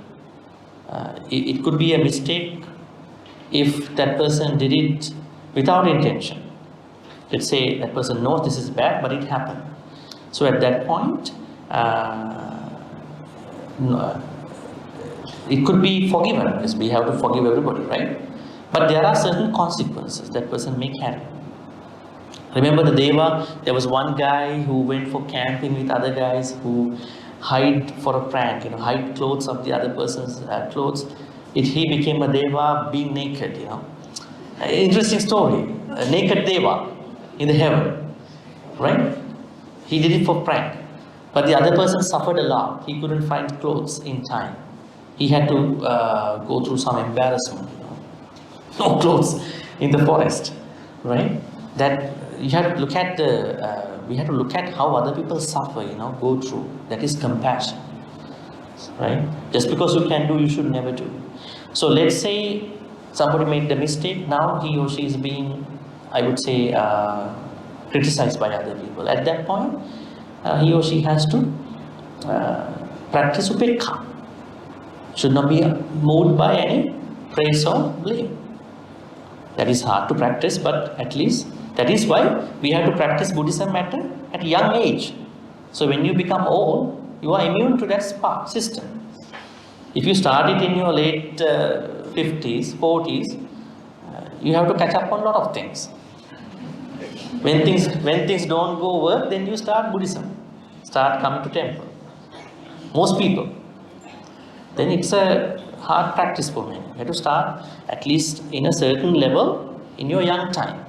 It could be a mistake if that person did it without intention. Let's say that person knows this is bad, but it happened. So at that point, it could be forgiven, because we have to forgive everybody, right? But there are certain consequences that person may carry. Remember the Deva, there was one guy who went for camping with other guys who hide for a prank, hide clothes of the other person's clothes. He became a Deva being naked, Interesting story. A naked Deva in the heaven, right? He did it for prank. But the other person suffered a lot. He couldn't find clothes in time. He had to go through some embarrassment, No clothes in the forest, right? That you have to look at we have to look at how other people suffer, go through. That is compassion, right? Just because you can do, you should never do. So let's say somebody made the mistake. Now he or she is being, I would say, criticized by other people. At that point, he or she has to practice upekha. Should not be moved by any praise or blame. That is hard to practice, but at least that is why we have to practice Buddhism at a young age. So when you become old, you are immune to that spark system. If you start it in your late 50s, 40s, you have to catch up on a lot of things. When things don't go work, then you start Buddhism, start coming to temple. Most people. Then it's a hard practice for many. You have to start at least in a certain level in your young time.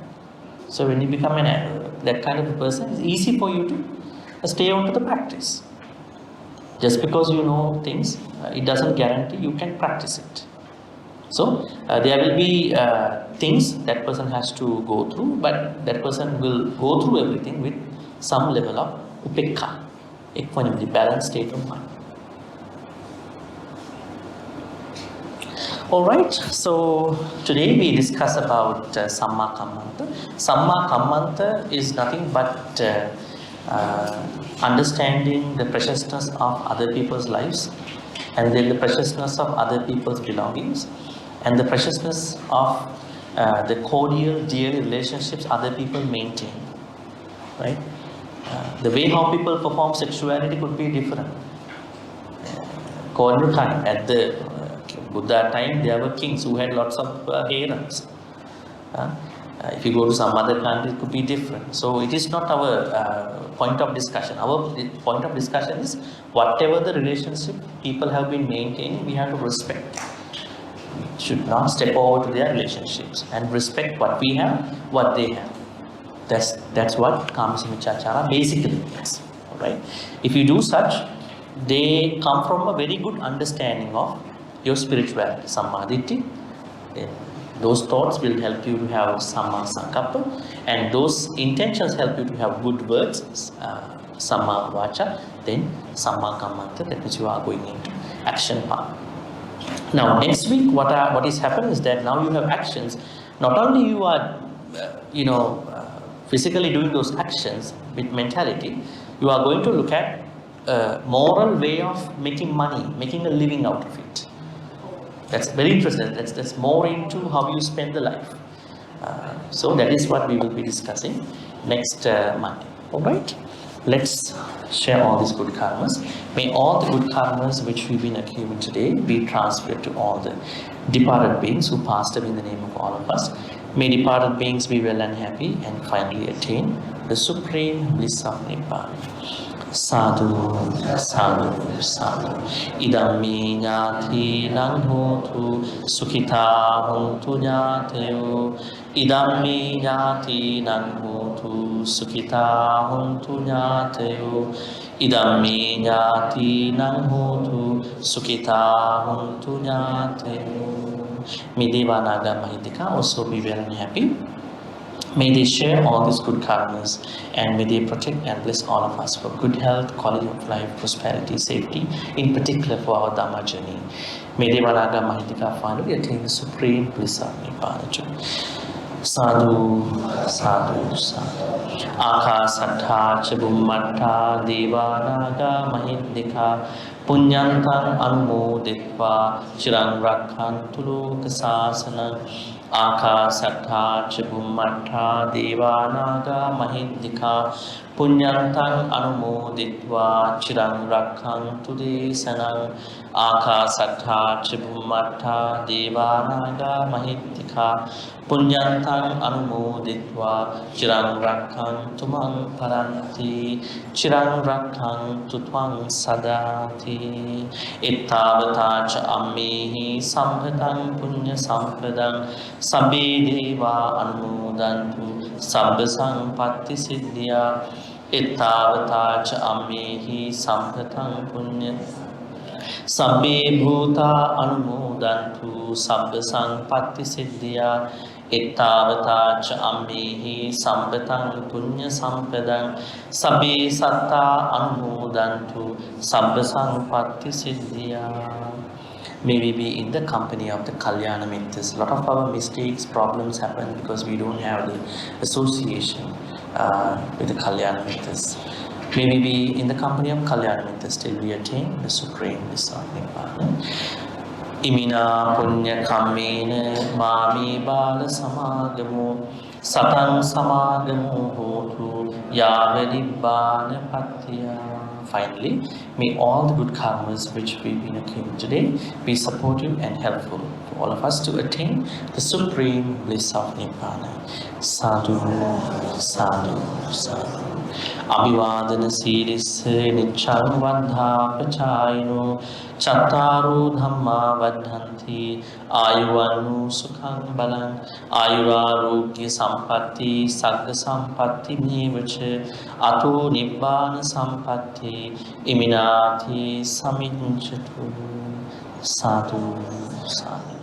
So when you become that kind of a person, it's easy for you to stay on to the practice. Just because you know things, it doesn't guarantee you can practice it. So there will be things that person has to go through, but that person will go through everything with some level of upekka, equanimity, balanced state of mind. Alright, so today we discuss about Samma Kammanta. Samma Kammanta is nothing but understanding the preciousness of other people's lives, and then the preciousness of other people's belongings, and the preciousness of the cordial, dear relationships other people maintain. Right? The way how people perform sexuality could be different. According to time, at the Buddha time, there were kings who had lots of harems. If you go to some other country, it could be different. So it is not our point of discussion. Our point of discussion is whatever the relationship people have been maintaining, we have to respect. We should not step over to their relationships and respect what we have, what they have. That's what Kamsamicachara basically means. Right? If you do such, they come from a very good understanding of your spirituality, Sammaditthi. Those thoughts will help you to have Samma Sankappa, and those intentions help you to have good words, Samma Vacha, then Samma Kammanta, that means you are going into action part. Now next week what is happening is that now you have actions. Not only you are physically doing those actions with mentality, you are going to look at a moral way of making money, making a living out of it. That's very interesting. That's more into how you spend the life. So that is what we will be discussing next Monday. Alright? Let's share all these good karmas. May all the good karmas which we've been accumulating today be transferred to all the departed beings who passed away in the name of all of us. May departed beings be well and happy and finally attain the supreme bliss of Nibbana. Sadhu, sadhu, sadhu. Idam me ñāti nang hotu, sukhita hontu ñātayo. Idam me ñāti nang hotu, sukhita hontu ñātayo. Idam me ñāti nang hotu, sukhita hontu ñātayo. May Devanaga Mahidika also be well and happy. May they share all these good karmas, and may they protect and bless all of us for good health, quality of life, prosperity, safety, in particular for our Dhamma journey. May Devanaga Mahidika finally attain the supreme bliss of Nibbana. Sadhu, sadhu, sadhu. Akasattha ca Bhummattha Devanaga Mahidika Punyantang Anumoditva Chirang Rakhantu Lokasasana. Akasattha ca Bhummattha Devanaga Mahidika Punyantang Anumoditva Chirang Rakhantu Desanang. Akasattha ca Bhummattha Devanaga Mahidika Punyantang Anumoditva Chirang Rakhantu Mang Paranti Chirang Rakhantu Tvang Sadati. Ittavata ca ammehi sampatang punya sampadang sabbe deva anumodantu sabba sampatti siddhya. Ittavata ca ammehi sampatang punya sabbe bhuta anumodantu sabba sampatti siddhya. Ittavata ca ammehi sampatang punya sampadang sabbe satta anumodantu sabba sampatti siddhya. May we be in the company of the Kalyana Mittas. A lot of our mistakes, problems happen because we don't have the association with the Kalyana Mittas. May we be in the company of Kalyana Mittas till we attain the supreme bliss of Nibbana. Imina punya kammena mami bala samagamo satang samagamo hotu Yāve nibbāna pattaya. Finally, may all the good karmas which we've been accumulating today be supportive and helpful for all of us to attain the supreme bliss of Nibbana. Sadhu, sadhu, sadhu. Abhivadana sīrisse niccāṁ vaddhā pachāyino cattaro dhamma vaddhanti ayuvannu sukhaṁ balam ayurārogya sampatti sagga sampatti mevaca ato nibbāna sampatti iminati samicchatu. Sadhu, sadhu.